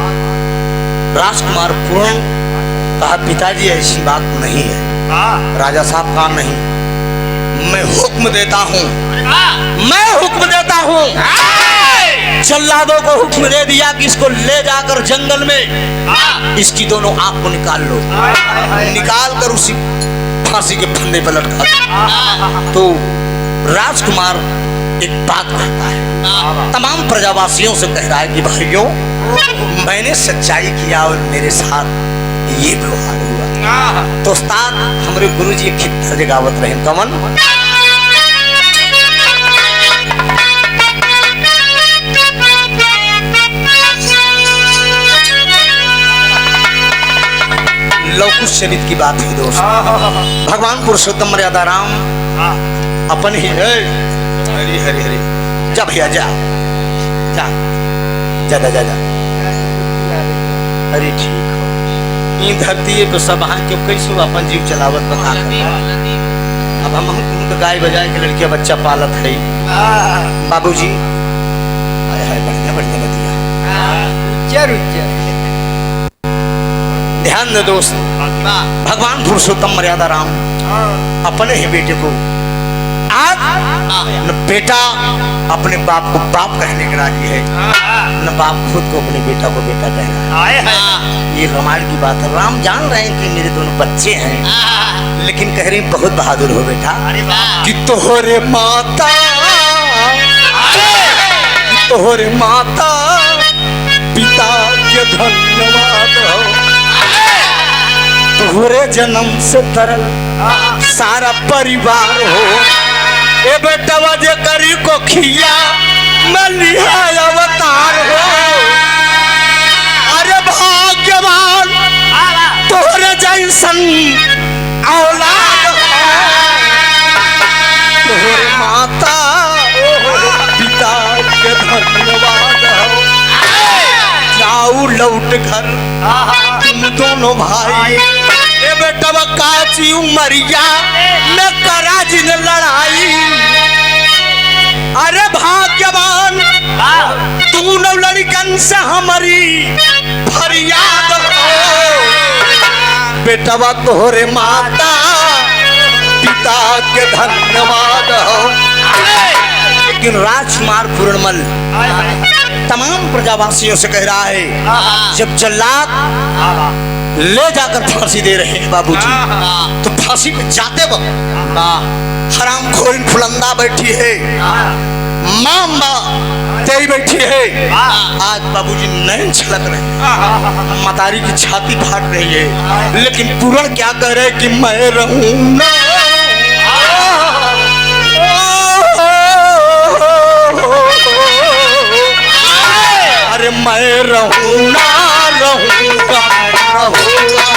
राजकुमार पूर्ण कहा पिताजी ऐसी बात नहीं है। राजा साहब कहा नहीं, मैं हुक्म देता हूँ, मैं हुक्म देता हूँ। जल्लादों को हुक्म दे दिया कि इसको ले जाकर जंगल में इसकी दोनों आंख को निकाल लो, निकाल कर उसी फांसी के फंदे पर लटका। तो राजकुमार एक बात कहता है, तमाम प्रजावासियों से कह रहा है कि भाइयों मैंने सच्चाई किया और मेरे साथ ये व्यवहार हुआ। तो उस्ताद हमारे गुरुजी एक खित जगावत रहे कमन, लौकुश चरित की बात है दोस्त। भगवान पुरुषोत्तम मर्यादा राम अपन ही हरि हरि हरि जा भैया जा जा जा जा जा, अरे ठीक हो, ये धरती पे सब हाँ क्यों कैसे अपन जीव चलावत बता। अब हम तो गाय बजाए के लड़किया बच्चा पालत है बाबूजी। बढ़िया बढ़िया बतिया, ध्यान दे दोस्त। भगवान पुरुषोत्तम मर्यादा राम अपने ही बेटे को आज न बेटा अपने बाप को बाप कहने के राजी है, न बाप खुद को अपने बेटा को बेटा कह रहा है। ये रामायण की बात है। राम जान रहे हैं कि मेरे दोनों बच्चे हैं, लेकिन कह रहे बहुत बहादुर हो बेटा, कि तोहरे माता तोहरे माता पिता के धन्यवाद हो, तोहरे जन्म से तरल सारा परिवार हो। ए बेटा वजह करी को खिया मैं लिहा अवतार हो। अरे भाग्यवान तोहरे जैसन औलाद हो, तोहरे माता जाओ लौट घर तुम दोनों भाई। ए बेटा काची उमरिया मैं करा जिन लड़ाई। अरे भाग्यवान तू न लड़कन से हमारी फरियाद हो। बेटवा तोहरे माता पिता के धन्यवाद हो। लेकिन राजकुमार पूर्णमल तमाम प्रजावासियों से कह रहा है, जब जल्लाद ले जाकर फांसी दे रहे हैं बाबूजी, तो फांसी पे जाते वक्त हराम खोरिन फुलंदा बैठी है, मामा तेरी बैठी है। आज बाबूजी नयन छलक रहे हैं, मतारी की छाती फाट रही है, लेकिन पूरण क्या कह रहे कि मैं रहूंगा। अरे मैं रहूंगा रहूंगा रहूंगा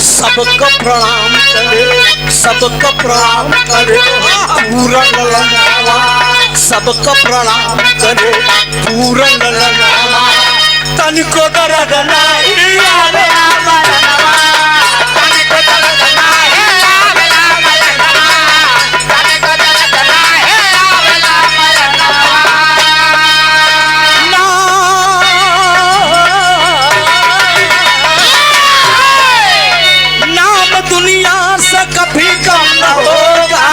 सबको प्रणाम करे, सबको प्रणाम करे पूरन ललनावा। सबको प्रणाम करे पूरन ललनावा। तनिको दर्द नहीं आवे मरनवा, तनिको दर्द नहीं आवे मरनवा, तनिको दर्द नहीं आवे मरनवा। दुनिया से कभी कम न होगा,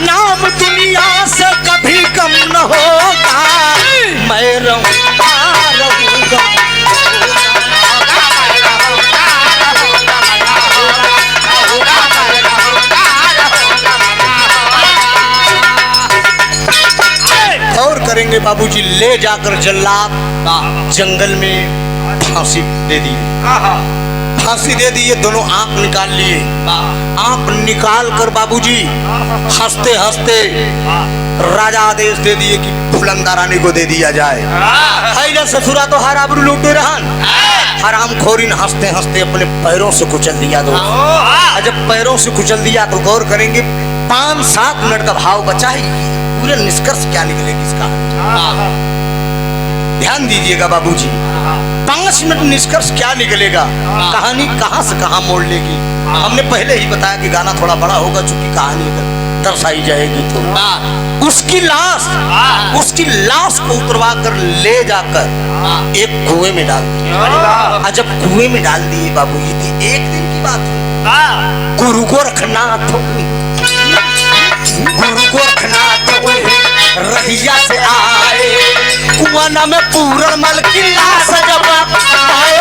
नाम दुनिया से कभी कम न होगा। मैं रहूंगा रहूंगा और करेंगे बाबूजी। ले जाकर जल्लाद जंगल में फांसी दे दी, फांसी दे दी। ये दोनों आंख निकाल लिए, आंख निकाल कर बाबूजी हंसते हंसते राजा आदेश दे दिए कि फुलंदा रानी को दे दिया जाए। हैला ससुरा तो हर आबरू लूटे रहन। हराम खोरिन हंसते हंसते अपने पैरों से कुचल दिया। दोस्तों जब पैरों से कुचल दिया तो गौर करेंगे 5-7 मिनट का भाव बचा ही, पूरे निष्कर्ष क्या निकलेगी इसका ध्यान दीजिएगा बाबूजी। 5 मिनट निष्कर्ष क्या निकलेगा, कहानी कहां से कहां मोड़ लेगी। हमने पहले ही बताया कि गाना थोड़ा बड़ा होगा, चूंकि कहानी दर्शाई जाएगी। तो उसकी लाश को उतरवा कर ले जाकर एक कुएं में डाल दिया। जब कुएं में डाल दिए बाबूजी, थी एक दिन की बात है। गुरु गोरखनाथ रहिया से आए, कुआं में पूरन मल की लाश जब पाए,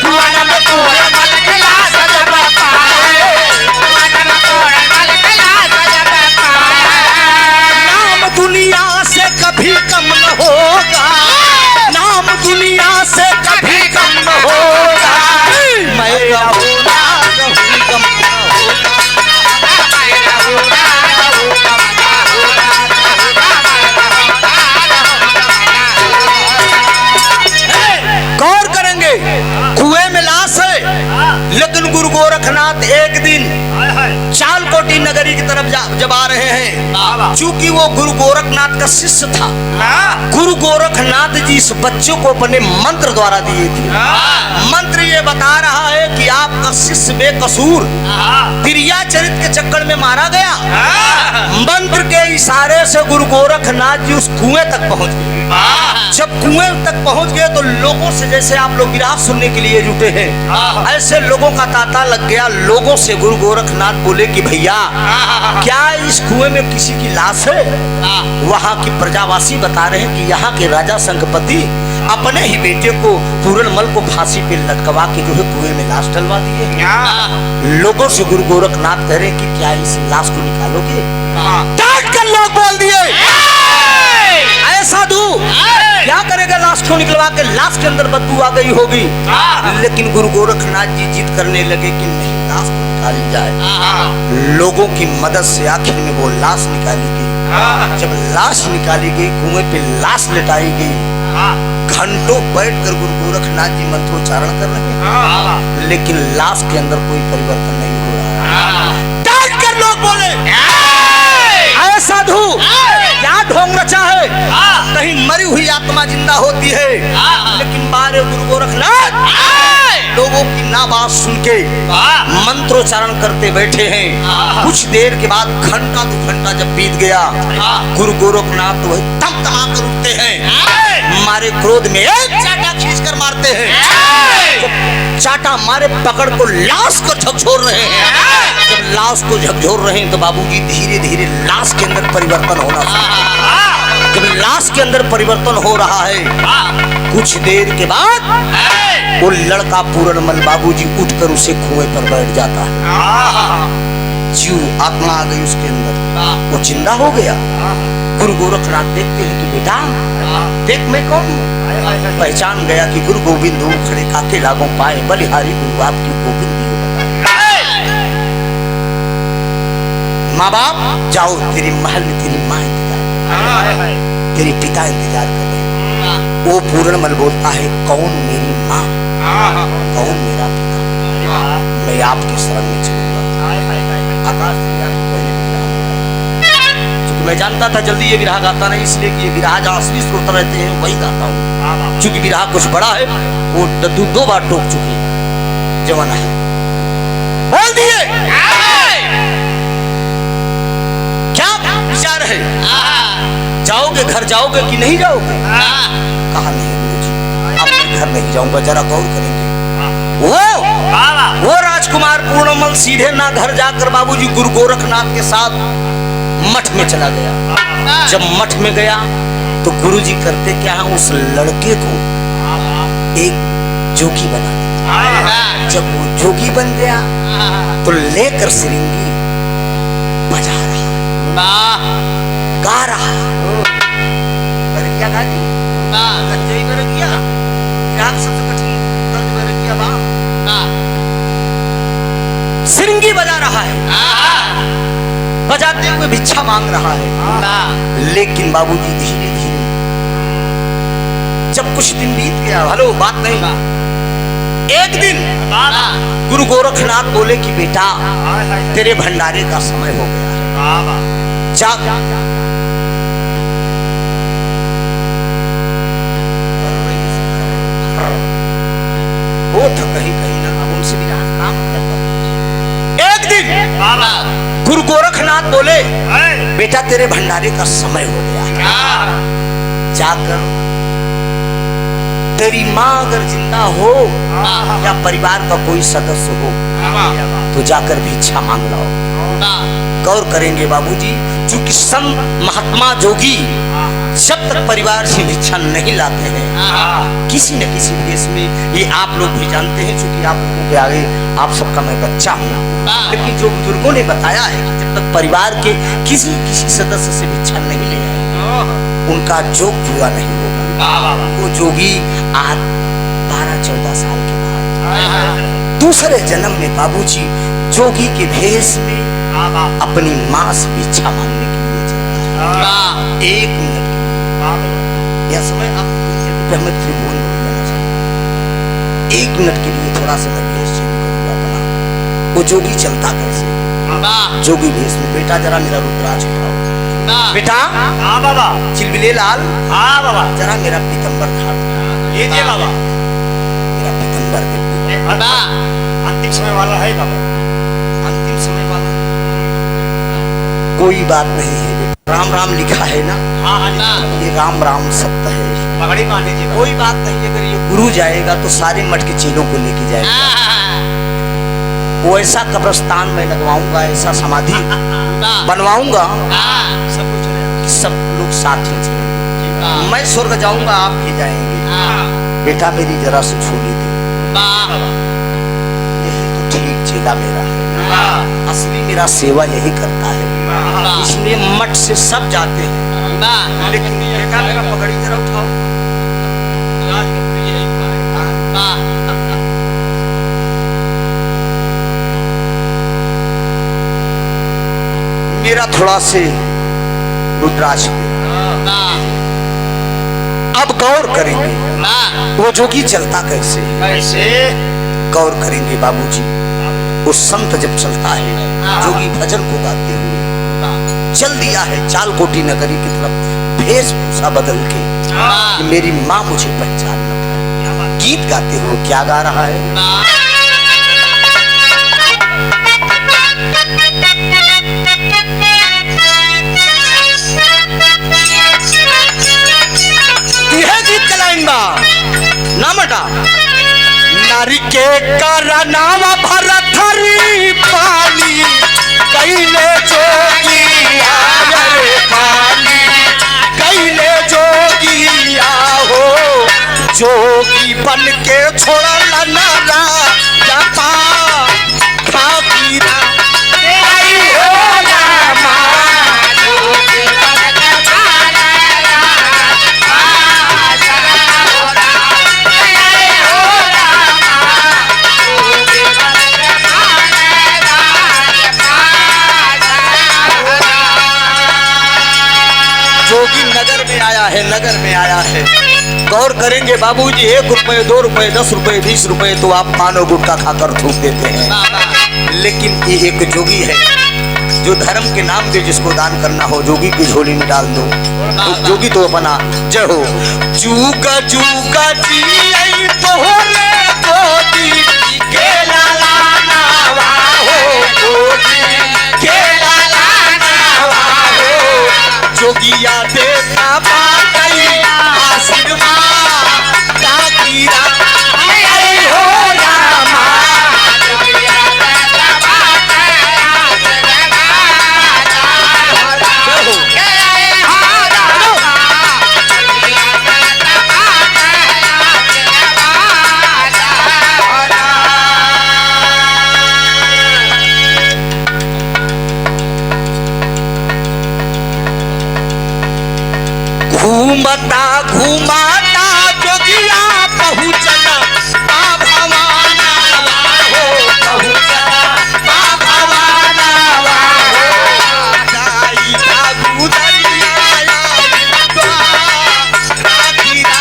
कुआं में पूरन मल की लाश जब पाए, कुआं में पूरन मल की लाश जब पाए। नाम दुनिया से कभी कम न होगा, नाम दुनिया से कभी कम न होगा। मैं रहूंगा रहूंगा कुएं में लाश है। लेकिन गुरु गोरखनाथ एक दिन चालकोटी नगरी की तरफ जब आ रहे हैं, चूंकि वो गुरु गोरखनाथ का शिष्य था, गुरु गोरखनाथ जी इस बच्चों को अपने मंत्र द्वारा दिए थे। मंत्र ये बता रहा है कि आपका शिष्य बेकसूर प्रिया चरित के चक्कर में मारा गया। मंत्र के इशारे से गुरु गोरखनाथ जी उस कुएं तक पहुंच गए। जब कुएं तक पहुंच गए तो लोगों से, जैसे आप लोग विराह सुनने के लिए जुटे हैं, ऐसे लोगों का तांता लग गया। लोगों से गुरु गोरखनाथ बोले कि भैया क्या इस कुएं में किसी की लाश है? वहां की प्रजावासी बता रहे हैं कि यहाँ के राजा संगपति अपने ही बेटे को पूरनमल को फांसी पे लटकवा के जो है कुएं में लाश डलवा दिए। लोगों से गुरु गोरखनाथ कह रहे कि क्या इस लाश को निकालोगे? डांट कर लोग बोल दिए, साधु क्या करेगा? लाश को निकलवा के लाश के अंदर बदबू आ गई होगी। लेकिन गुरु गोरखनाथ जी जिद करने लगे कि नहीं, लाश को निकाली जाए। लोगों की मदद से आखिर में वो लाश निकाली गई। जब लाश निकाली गई, कुएं पे लाश लेटाई गई। घंटों बैठकर गुरु गोरखनाथ जी मंत्रोच्चारण कर रहे हैं, लेकिन लाश के अंदर कोई परिवर्तन नहीं हो रहा। डांट कर लोग बोले, अरे साधु क्या ढोंग रचा है? कहीं मरी हुई आत्मा जिंदा होती है। लेकिन बारे गुरु गोरखनाथ लोगों की ना बात सुन के मंत्रोच्चारण करते बैठे हैं। कुछ देर के बाद घंटा 2 घंटा जब बीत गया, गुरु गोरखनाथ तो वही तम-तमा कर उठते हैं। मारे क्रोध में एक चाटा खींच कर मारते हैं। चाटा मारे पकड़ को लाश को झकझोर रहे हैं। जब लाश को झकझोर रहे हैं तो बाबूजी धीरे धीरे लाश के अंदर परिवर्तन होना शुरू। जब लाश के अंदर परिवर्तन हो रहा है, कुछ देर के बाद वो लड़का पूरनमल बाबूजी उठकर उसे कुएं पर बैठ जाता है। जीव आत्मा आ गई उसके अंदर, वो जिंदा हो गया। गुरु गोरखनाथ देखते हैं कि बेटा देख मैं कौन हूँ। पहचान गया कि गुरु गोविंद खड़े काके लागों पाए, बलिहारी गुरु आपकी गोविंद। माँ बाप जाओ, तेरे महल में तेरी माँ इंतजार, तेरे पिता इंतजार कर रहे हैं। वो पूरनमल बोलता है, कौन मेरी माँ, कौन मेरा पिता? मैं आपके शरण में चलूंगा। आकाश मैं जानता था जल्दी ये विरह गाता नहीं, इसलिए कि ये विरह जहाँ असली स्रोत रहते हैं वही गाता हूँ। चूंकि विरह कुछ बड़ा है, वो 2 बार टोक चुके जवाना है। बोल दिए क्या विचार है? जाओगे घर जाओगे कि नहीं जाओगे? कहा नहीं गुरुजी, अपने घर नहीं जाऊंगा, जरा गौर करेंगे। वो राजकुमार पूर्णमल सीधे ना घर जाकर बाबूजी गुरु गोरखनाथ के साथ मठ में चला गया। जब मठ में गया तो गुरुजी करते क्या है, उस लड़के को एक जोगी बना दिया। जब वो जोगी बन गया तो लेकर सिरिंगी बजा रहा, गा रहा। क्या गा दी? सबसे कठिन सिरिंगी बजा रहा है, बजाते हुए भिक्षा मांग रहा है। लेकिन बाबूजी धीरे धीरे जब कुछ दिन बीत गया, हेलो बात नहीं, एक दिन गुरु गोरखनाथ बोले कि बेटा तेरे भंडारे का समय हो गया है, जा वो था कहीं कहीं ना उनसे भी काम करता। एक दिन गुरु गोरखनाथ बोले बेटा तेरे भंडारे का समय हो गया, जाकर तेरी माँ अगर जिंदा हो या परिवार का कोई सदस्य हो तो जाकर भिक्षा मांग लाओ। गौर करेंगे बाबूजी, चूंकि संत महात्मा जोगी जब तक परिवार से भिक्षा नहीं लाते हैं किसी न किसी देश में, ये आप लोग भी जानते हैं, चूंकि आप लोगों के आगे आप सबका मैं बच्चा हूँ, लेकिन जो बुजुर्गों ने बताया है कि जब तक परिवार के किसी सदस्य से भिक्षा नहीं ले उनका जोग पूरा नहीं होगा। वो जोगी आज 12-14 साल के बाद दूसरे जन्म में बाबूजी जोगी के भेष में अपनी माँ से भिक्षा मांगने के लिए चला। 1 मिनट यह समय आप त्रिभुवन 1 मिनट के लिए थोड़ा सा मैं भेष चेंज करूंगा अपना। वो जोगी चलता कैसे, जोगी भेष में, बेटा जरा मेरा रुद्राक्ष उठाओ। बेटा हाँ बाबा। चिलबिले लाल, हाँ बाबा। जरा मेरा पीतम्बर धारण। लीजिए बाबा। मेरा पीतम्बर दे। अंतिम समय वाला है बाबा। अंतिम समय वाला कोई बात नहीं है बेटा, राम राम लिखा है ना। हाँ हाँ, ये राम राम सत्य है। पगड़ी मान लीजिए। कोई बात नहीं, अगर ये गुरु जाएगा तो सारे मठ के चेलों को लेके जाएगा। वो ऐसा कब्रिस्तान में लगवाऊंगा, ऐसा समाधि बनवाऊंगा सब कुछ कि सब लोग साथ में चलेंगे। मैं स्वर्ग जाऊंगा, आप भी जाएंगे। बेटा मेरी जरा से छोड़ी दे। यही तो ठीक चेला मेरा है, असली मेरा सेवा यही करता है। इसलिए मठ से सब जाते हैं, लेकिन बेटा मेरा पगड़ी जरा उठाओ। मेरा थोड़ा से रुद्राक्ष। अब गौर करेंगे वो जोगी चलता कैसे, गौर करेंगे बाबूजी। वो संत जब चलता है, जोगी भजन को गाते हुए चल दिया है चाल कोटी नगरी की तरफ, भेषभूषा बदल के कि मेरी माँ मुझे पहचान न पाए। गीत गाते हुए क्या गा रहा है? यह गीत का लाइन बा ना मटा। नारी के नाम भरथरी पाली, कैले जोगी आये पाली, कैले जोगी हो, जोगी बन के छोड़ा नारा जाता खातीरा। जोगी नगर में आया है, नगर में आया है। गौर करेंगे बाबूजी, 1 रुपए 2 रुपए 10 रुपए 20 रुपए तो आप पान और गुटखा खाकर थूक देते हैं, लेकिन ये एक जोगी है जो धर्म के नाम पे जिसको दान करना हो जोगी की झोली में डाल दो। तो जोगी तो अपना जय हो। जूगा जूगा जी तोहरे गोदी के लाला नावा हो, गोदी के लाला नावा हो, जोगिया देता पाई आशीर्वाद ताकीरा। जय हो रामा, घूमता घूमता जोगिया पहुँचना भवाना हो, पहुँचना भवाना हो, जाई जागू दरिया ताकीरा।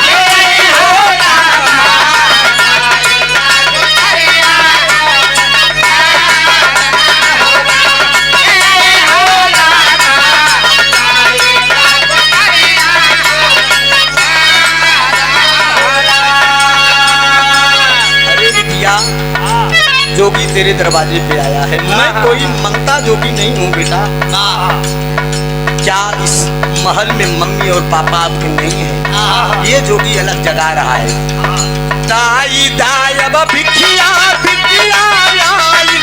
जय हो रामा, जोगी तेरे दरवाजे पे आया है। मैं कोई मंगता जोगी नहीं हूँ बेटा। क्या इस महल में मम्मी और पापा आपके नहीं है? ये जोगी अलग जगा रहा है। दाई दाई अब भिखिया भिखिया आई,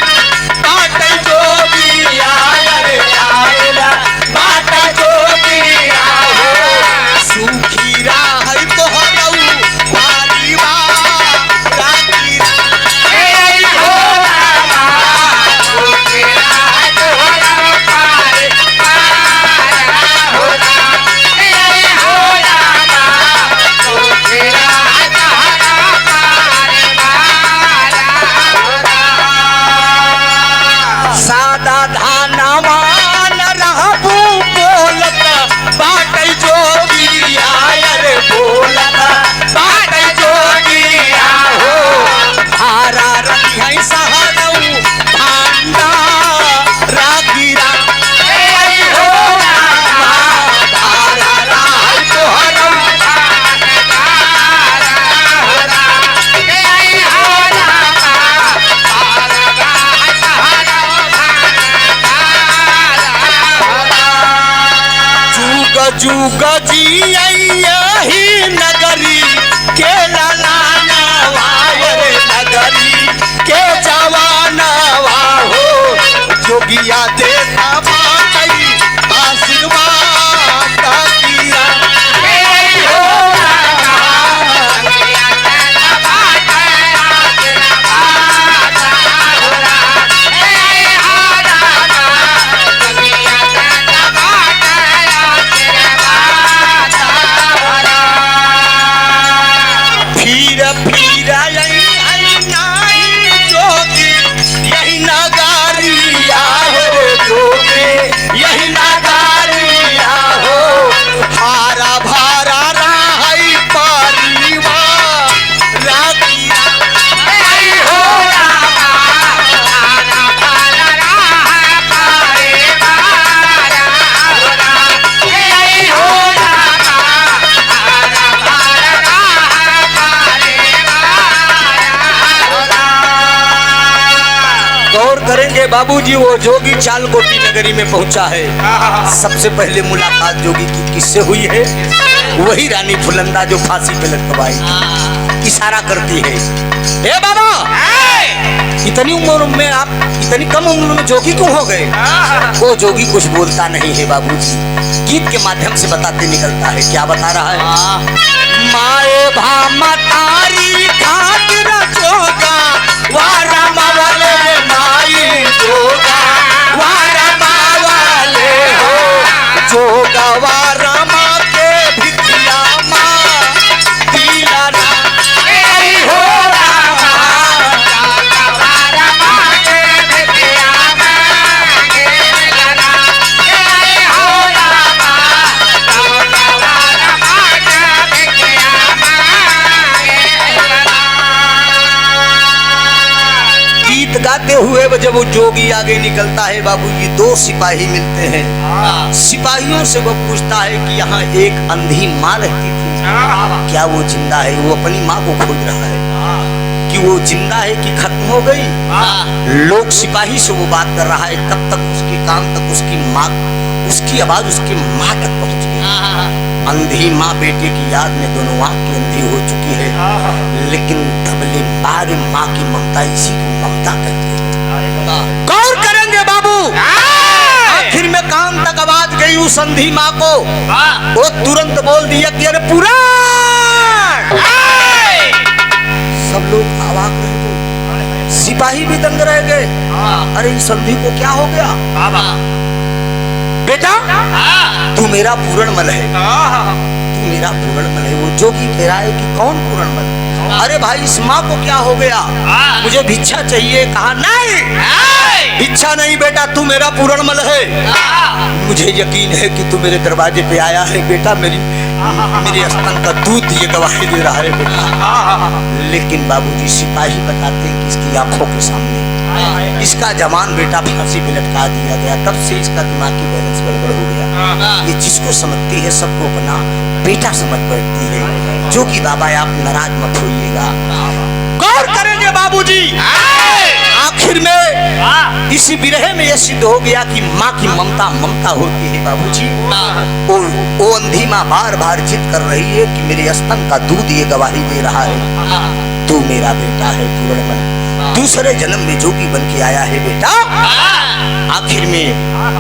बाटे जोगी आया रे आया, बाटे जोगी आओ, सुखी राह तो हरऊ वाली जुग जियहि नगरी के लालानवा रे नगरी के जवानवा हो जोगिया देता बाई आशीर्वाद दिया यही नगारिया हो हारा भारा राही परिवार राखिया हो गौर करेंगे बाबूजी, वो जोगी चालकोटी नगरी में पहुंचा है। सबसे पहले मुलाकात जोगी की किससे हुई है? वही रानी फुलंदा जो फांसी पे लटकवाई। इशारा करती है, ए बाबा, इतनी उम्र में आप, इतनी कम उम्र में जोगी क्यों हो गए? वो जोगी कुछ बोलता नहीं है बाबूजी, गीत के माध्यम से बताते निकलता है। क्या बता रहा है? माए भामा तारी खातिर जोगा वारा मावले माई जोगा वारा मावले हो जोगा वारा माँ के भिखिया माँ दिया ना हो रामा वारा माँ के भिखिया माँ दिया ना हो रामा वारा माँ के भिखिया गीत गाते हुए जब वो जोगी आगे निकलता है बाबूजी, दो सिपाही मिलते हैं। सिपाहियों से वो पूछता है कि यहाँ एक अंधी माँ रहती थी, क्या वो जिंदा है? वो अपनी माँ को खोज रहा है कि वो जिंदा है कि खत्म हो गई। लोग सिपाही से वो बात कर रहा है, तब तक उसके कान तक उसकी माँ, उसकी आवाज उसकी माँ तक पहुंच गई। अंधी माँ बेटे की याद में दोनों आँख की अंधी हो चुकी है, लेकिन तबले बार माँ की ममता इसी को ममता कहते हैं। गौर करेंगे बाबू, आखिर में कान तक आवाज गई उस अंधी माँ को। वो तुरंत बोल दिया कि अरे पुराण। सब लोग अवाक रह गए, सिपाही भी दंग रह गए। अरे इस अंधी को क्या हो गया? बेटा तू मेरा पूरणमल है, तू मेरा पूरणमल है। वो जोगी कह रहा है कि कौन पूरणमल? अरे भाई इस माँ को क्या हो गया? मुझे भिक्षा चाहिए। कहा नहीं, भिक्षा नहीं बेटा, तू मेरा पूरणमल है। मुझे यकीन है कि तू मेरे दरवाजे पे आया है बेटा, मेरे स्तन का दूध ये गवाही दे रहा है बेटा। लेकिन बाबूजी सिपाही बताते हैं कि इसकी आंखों के सामने इसका जवान बेटा फांसी पे लटका दिया गया। तब से इसका दिमागी बैलेंस गड़बड़ हो गया। ये जिसको समझती है सबको अपना बेटा समझ बैठती है। जो कि बाबा आप नाराज मत होइएगा। गौर करेंगे बाबूजी, आखिर में इसी विरह में यह सिद्ध हो गया कि माँ की ममता ममता होती है बाबूजी। वो अंधी माँ बार बार जिद कर रही है कि मेरे स्तन का दूध ये गवाही दे रहा है, तू मेरा बेटा है पूरणमल। दूसरे जन्म में जोगी बन के आया है बेटा। आखिर में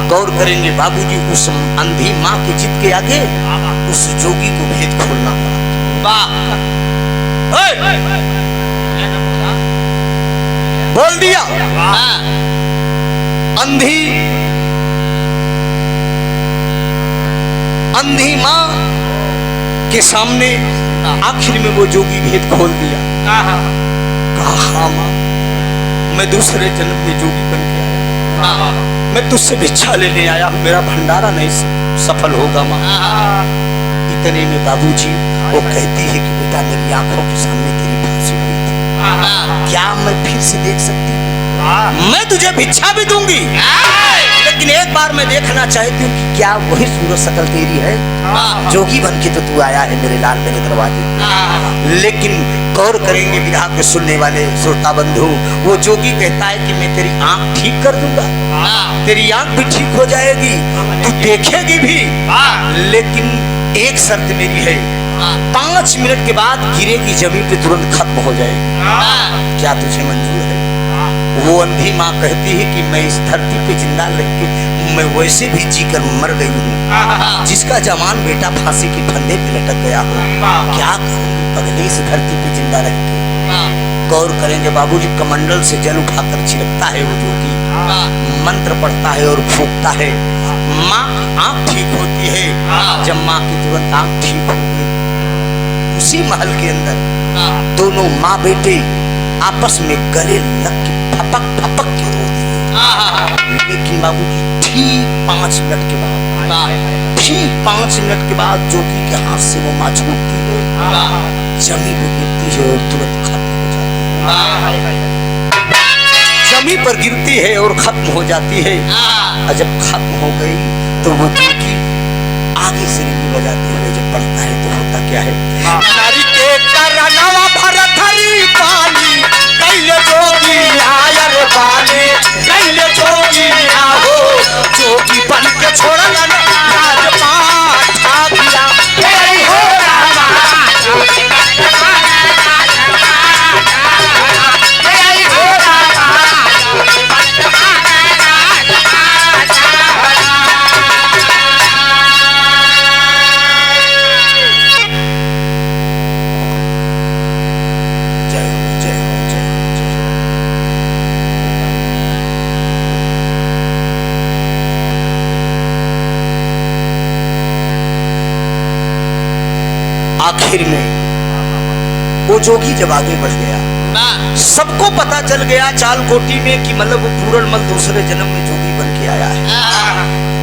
गौर करेंगे बाबूजी, उस अंधी माँ की जिद के आगे उस जोगी को भेद खोलना पड़ा। बोल दिया अंधी माँ के सामने आखिर में वो जोगी भेद खोल दिया। कहा हाँ माँ, मैं दूसरे जन्म में जोगी बन के आया, मैं तुझसे भिक्षा लेने आया, मेरा भंडारा नहीं सफल होगा माँ। इतने में बाबूजी वो कहती है कि बेटा मेरी आंखों के सामने तेरी फांसी हुई थी, क्या मैं फिर से देख सकती हूँ? मैं तुझे भिक्षा भी दूंगी, लेकिन एक बार मैं देखना चाहती हूँ कि क्या वही सूरत शकल तेरी है, जोगी बन के तो तू आया है मेरे लाल मेरे दरवाजे। लेकिन गौर करेंगे विधा के सुनने वाले श्रोता बंधु, वो जोगी कहता है कि मैं तेरी आंख ठीक कर दूंगा, तेरी आंख भी ठीक हो जाएगी, तू देखेगी भी, लेकिन एक शर्त मेरी है, 5 मिनट के बाद गिरेगी जमीन पे तुरंत खत्म हो जाएगी। क्या तुझे मंजूर है? वो अंधी माँ कहती है कि मैं इस धरती पे जिंदा रह के मैं वैसे भी जीकर मर गई हूँ, जिसका जवान बेटा फांसी के फंदे पे लटक गया हो, क्या करूँगी पगले इस धरती पे जिंदा रह के। गौर करेंगे बाबूजी, कमंडल से जल उठाकर छिड़कता है वो जोगी, मंत्र पढ़ता है और फूंकता है, माँ आँख ठीक होती है। जब माँ की तुरंत आँख ठीक हो गई, उसी महल के अंदर दोनों माँ बेटे आपस में गले लग के फपक फपक के रो दिए। लेकिन बाबूजी ठीक 5 मिनट के बाद, ठीक 5 मिनट के बाद जोगी के हाथ से वो माँ छूटती है, जमीन पर गिरती है और तुरंत खत्म हो जाती है। जमीन पर गिरती है और खत्म हो जाती है। और जब खत्म हो गई तो वो जोगी आगे से रींग बजाते हुए जब पढ़ता है तो होता क्या है, नारी के करनवा भरत हरी पानी, कैले जोगी आयर बाने, कैले जोगी आओ, जोगी बन के छोड़लन राजपाट ठाकिया, जय हो रामा, जय हो रामा। आखिर में वो जोगी जब आगे बढ़ गया, सबको पता चल गया चालकोटी में कि मतलब वो पूरनमल दूसरे जन्म में जोगी बन के आया है।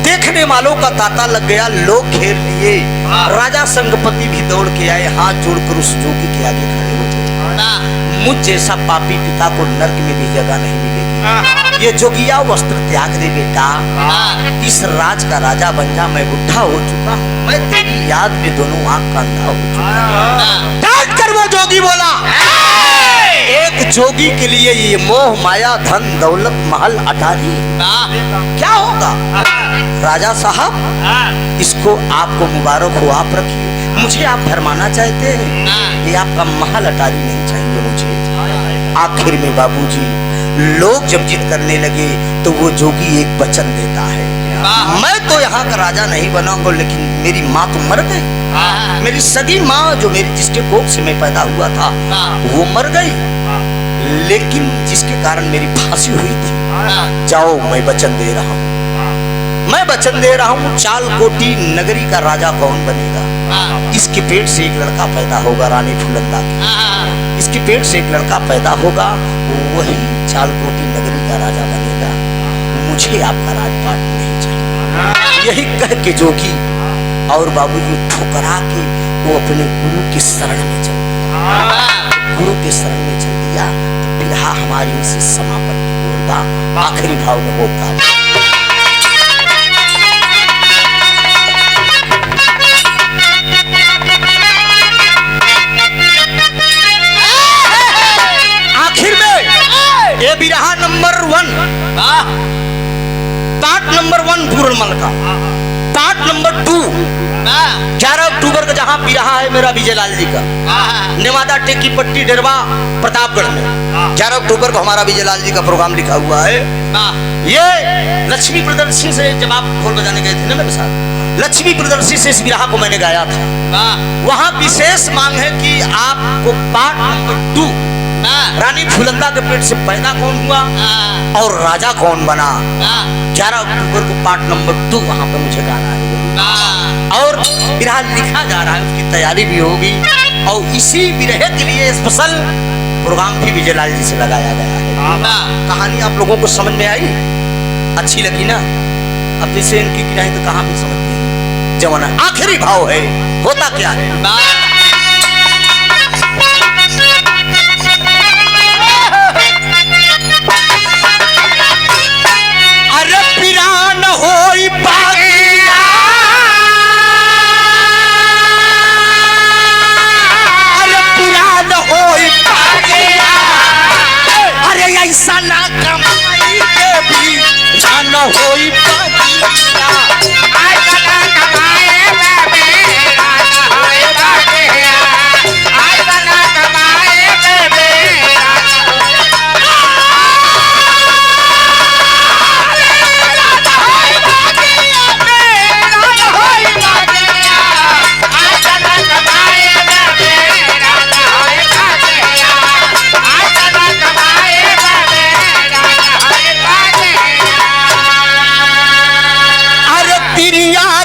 देखने वालों का तांता लग गया, लोग घेर लिए, राजा संगपति भी दौड़ के आए, हाथ जोड़कर उस जोगी के आगे खड़े हो गए। मुझ जैसा पापी पिता को नर्क में भी जगह नहीं मिलेगी, ये जोगिया वस्त्र त्याग दे बेटा, इस राज का राजा बन जा, मैं बुढ़ा हो चुका हूँ, मैं तेरी याद में दोनों आंख का अंधा हो चुका। डांट कर वो जोगी बोला, एक जोगी के लिए ये मोह माया धन दौलत महल अटारी क्या होगा? राजा साहब इसको आपको मुबारक हो, आप रखिए, मुझे आप फरमाना चाहते हैं, ये आपका महल अटारी नहीं चाहिए मुझे। आखिर में बाबूजी लोग जब जिद करने लगे तो वो जोगी एक वचन देता है, मैं तो यहाँ का राजा नहीं बनाऊंगा, लेकिन मेरी माँ तो मर गई, मेरी सगी माँ जो मेरी जिसके कोख से मैं पैदा हुआ था वो मर गई, लेकिन जिसके कारण मेरी फांसी हुई थी, जाओ मैं वचन दे रहा हूँ, मैं वचन दे रहा हूँ, चालकोटी नगरी का राजा कौन बनेगा? इसके पेट से एक लड़का पैदा होगा, रानी फूलंदा की, इसके पेट से एक लड़का पैदा होगा, वही चालकोटी नगरी का राजा बनेगा, मुझे आपका राजपाट नहीं चाहिए। यही कह के जोगी और बाबूजी ठुकरा के वो अपने गुरु की शरण में चल दिया। गुरु के शरण में चल दिया तो बिरहा हमारी इसी समापन की ओर का आखिरी भाव में होता है। ये बिरहा नंबर 1, पार्ट नंबर 1 पूरनमल का, पार्ट नंबर 2 11 अक्टूबर का जहां बिरहा है मेरा विजयलाल जी का, नेवादा टेकी पट्टी डेरवा प्रतापगढ़ में 11 अक्टूबर को हमारा विजयलाल जी का प्रोग्राम लिखा हुआ है। ये लक्ष्मी प्रदर्शी से जब आप ढोल बजाने गए थे ना मेरे साथ, लक्ष्मी प्रदर्शी से इस बिरहा को मैंने गाया था। वहां विशेष मांग है कि आपको पार्ट नंबर 2 रानी फूलंदा के पेट से पैदा कौन हुआ और राजा कौन बना, 11 अक्टूबर को पार्ट नंबर 2 वहां पर मुझे गाना है और बिरहा लिखा जा रहा है, उसकी तैयारी भी होगी और इसी बिरहे के लिए स्पेशल प्रोग्राम भी विजयलाल जी से लगाया गया है। कहानी आप लोगों को समझ में आई, अच्छी लगी ना? अब जैसे इनकी गिनाई तो कहाँ भी समझते हैं, जमाना आखिरी भाव है, होता क्या है, अरे पिरान न होई बागिया।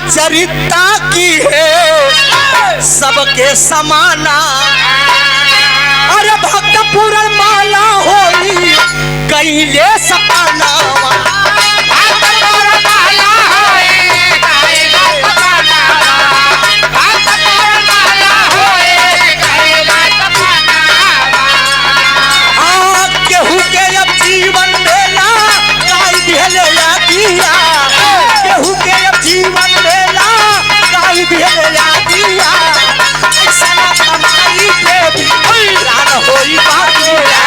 चरिता की है सबके समाना। अरे भक्त पूर्ण माला होई कैले सपाना। केहू के अब जीवन देला गाय दिहले दिया। केहू के अब जीवन कमाई के भी होई बागिया।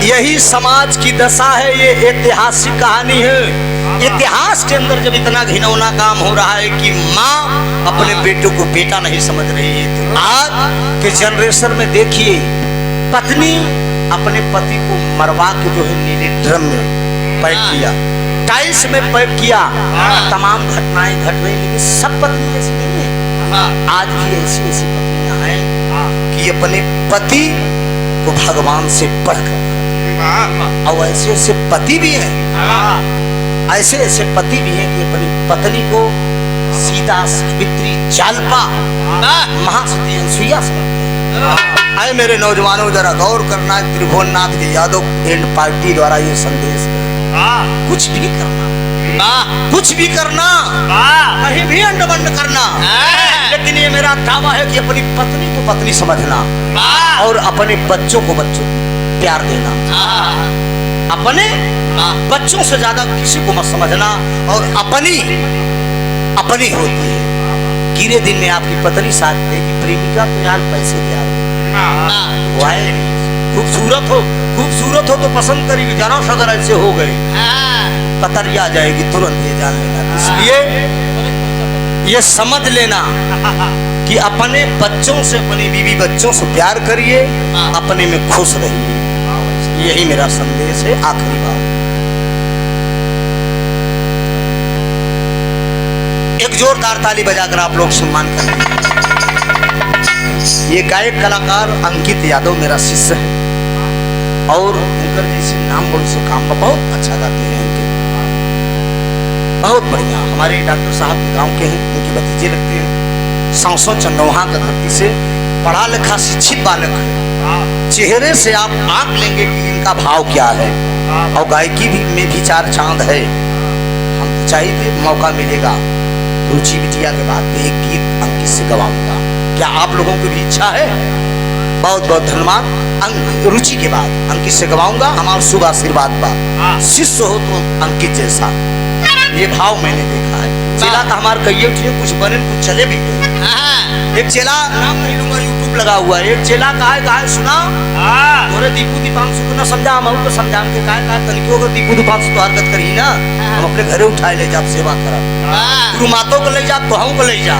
यही समाज की दशा है, ये ऐतिहासिक कहानी है। इतिहास के अंदर जब इतना घिनौना काम हो रहा है कि माँ अपने बेटों को बेटा नहीं समझ रही है, तो आज के जनरेशन में देखिए पत्नी अपने पति को मरवा के जो है नीले ड्रम में पैक किया, टाइल्स में पैक किया। तमाम घटनाएं घट रही, लेकिन सब पत्नी ऐसी नहीं है। आज भी ऐसी ऐसी पत्नियां हैं कि अपने पति को भगवान से बढ़कर, और ऐसे ऐसे पति भी हैं, ऐसे ऐसे पति भी हैं कि अपनी पत्नी को सीता, सावित्री, जालपा, महासती, अनसुईया समझते हैं। आए मेरे नौजवानों, जरा गौर करना, त्रिभुवननाथ के यादव एंड पार्टी द्वारा ये संदेश है। कुछ भी करना, कुछ भी करना, कहीं भी अंडबंड करना, लेकिन ये मेरा दावा है कि अपनी पत्नी को पत्नी समझना और अपने बच्चों को बच्चों प्यार देना। अपने बच्चों से ज्यादा किसी को मत समझना, और अपनी अपनी होती है। गिरे दिन में आपकी पत्नी साथ देगी, प्रेमिका तो यार पैसे दिया खूबसूरत हो तो पसंद करेगी, जरा सा अगर ऐसे हो गए कतरिया जाएगी तुरंत, ये जान लेना। इसलिए ये समझ लेना कि अपने बच्चों से, अपनी बीवी बच्चों से प्यार करिए, अपने में खुश रहिए। यही मेरा संदेश है। आखिरी बात, एक जोरदार ताली बजाकर आप लोग सम्मान करें। ये गायक कलाकार अंकित यादव मेरा शिष्य है, और उनका जैसे नाम बोल से काम बहुत अच्छा गाते हैं। बहुत बढ़िया, हमारे डॉक्टर साहब के गांव के हैं, उनके भतीजे लगते हैं। सांसों चंदोहा का धरती से पढ़ा लिखा शिक्षित बालक है। चेहरे से आप आंक लेंगे कि इनका भाव क्या है, और गायकी भी में भी चार चांद है। हम चाहिए मौका मिलेगा रुचि बिटिया के बाद में एक गीत अंकित से गवाऊंगा। क्या आप लोगों की भी इच्छा है? बहुत बहुत धन्यवाद। रुचि के बाद अंकित से गवाऊंगा, हमारा शुभ आशीर्वाद बा। शिष्य हो तो अंकित जैसा, ये भाव मैंने देखा है। चेला तो हमारे कई कुछ बने कुछ चले भी गए। एक चेला, नाम नहीं लूंगा, यूट्यूब लगा हुआ है, एक चेला कहा सुना थोड़े दीपू दीपांशु को न समझा, हम तो समझा के कहा तनिको अगर दीपू दीपांशु तो हरकत करी ना, हम अपने घरे उठाए ले जा, सेवा करा, गुरु मातों को ले जा, तो हम को ले जा,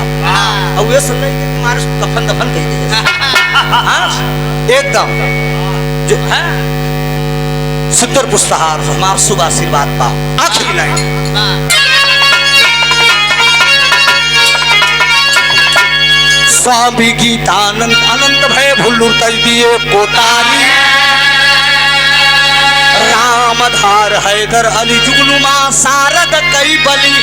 और वे सुन रही कि तुम्हारे कफन दफन कह दे एकदम जो है सुंदर पुष्पहार, हमारा शुभ आशीर्वाद पा। आखिरी लाइन, स्वामी गीतानंद अनंत भय भुल्लू तज दिए कोतारी, रामधार हैदर अली जुगनुमा सारद कई बली,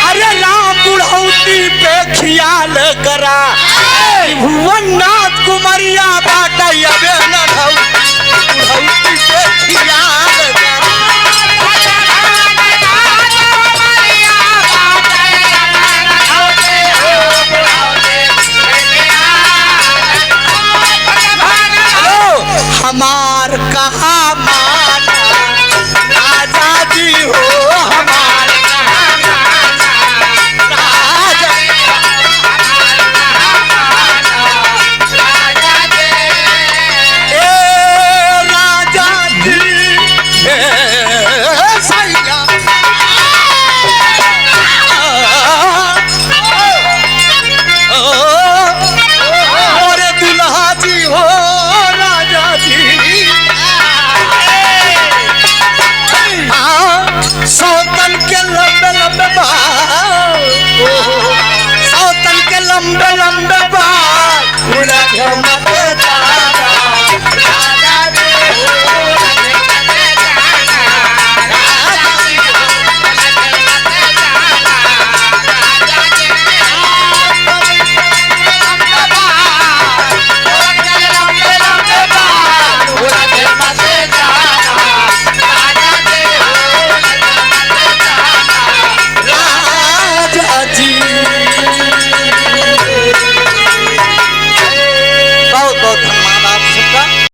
अरे राम बुढ़ौती पे खियाल करा, भुवननाथ कुमरिया बाटा अबे न कहा माँ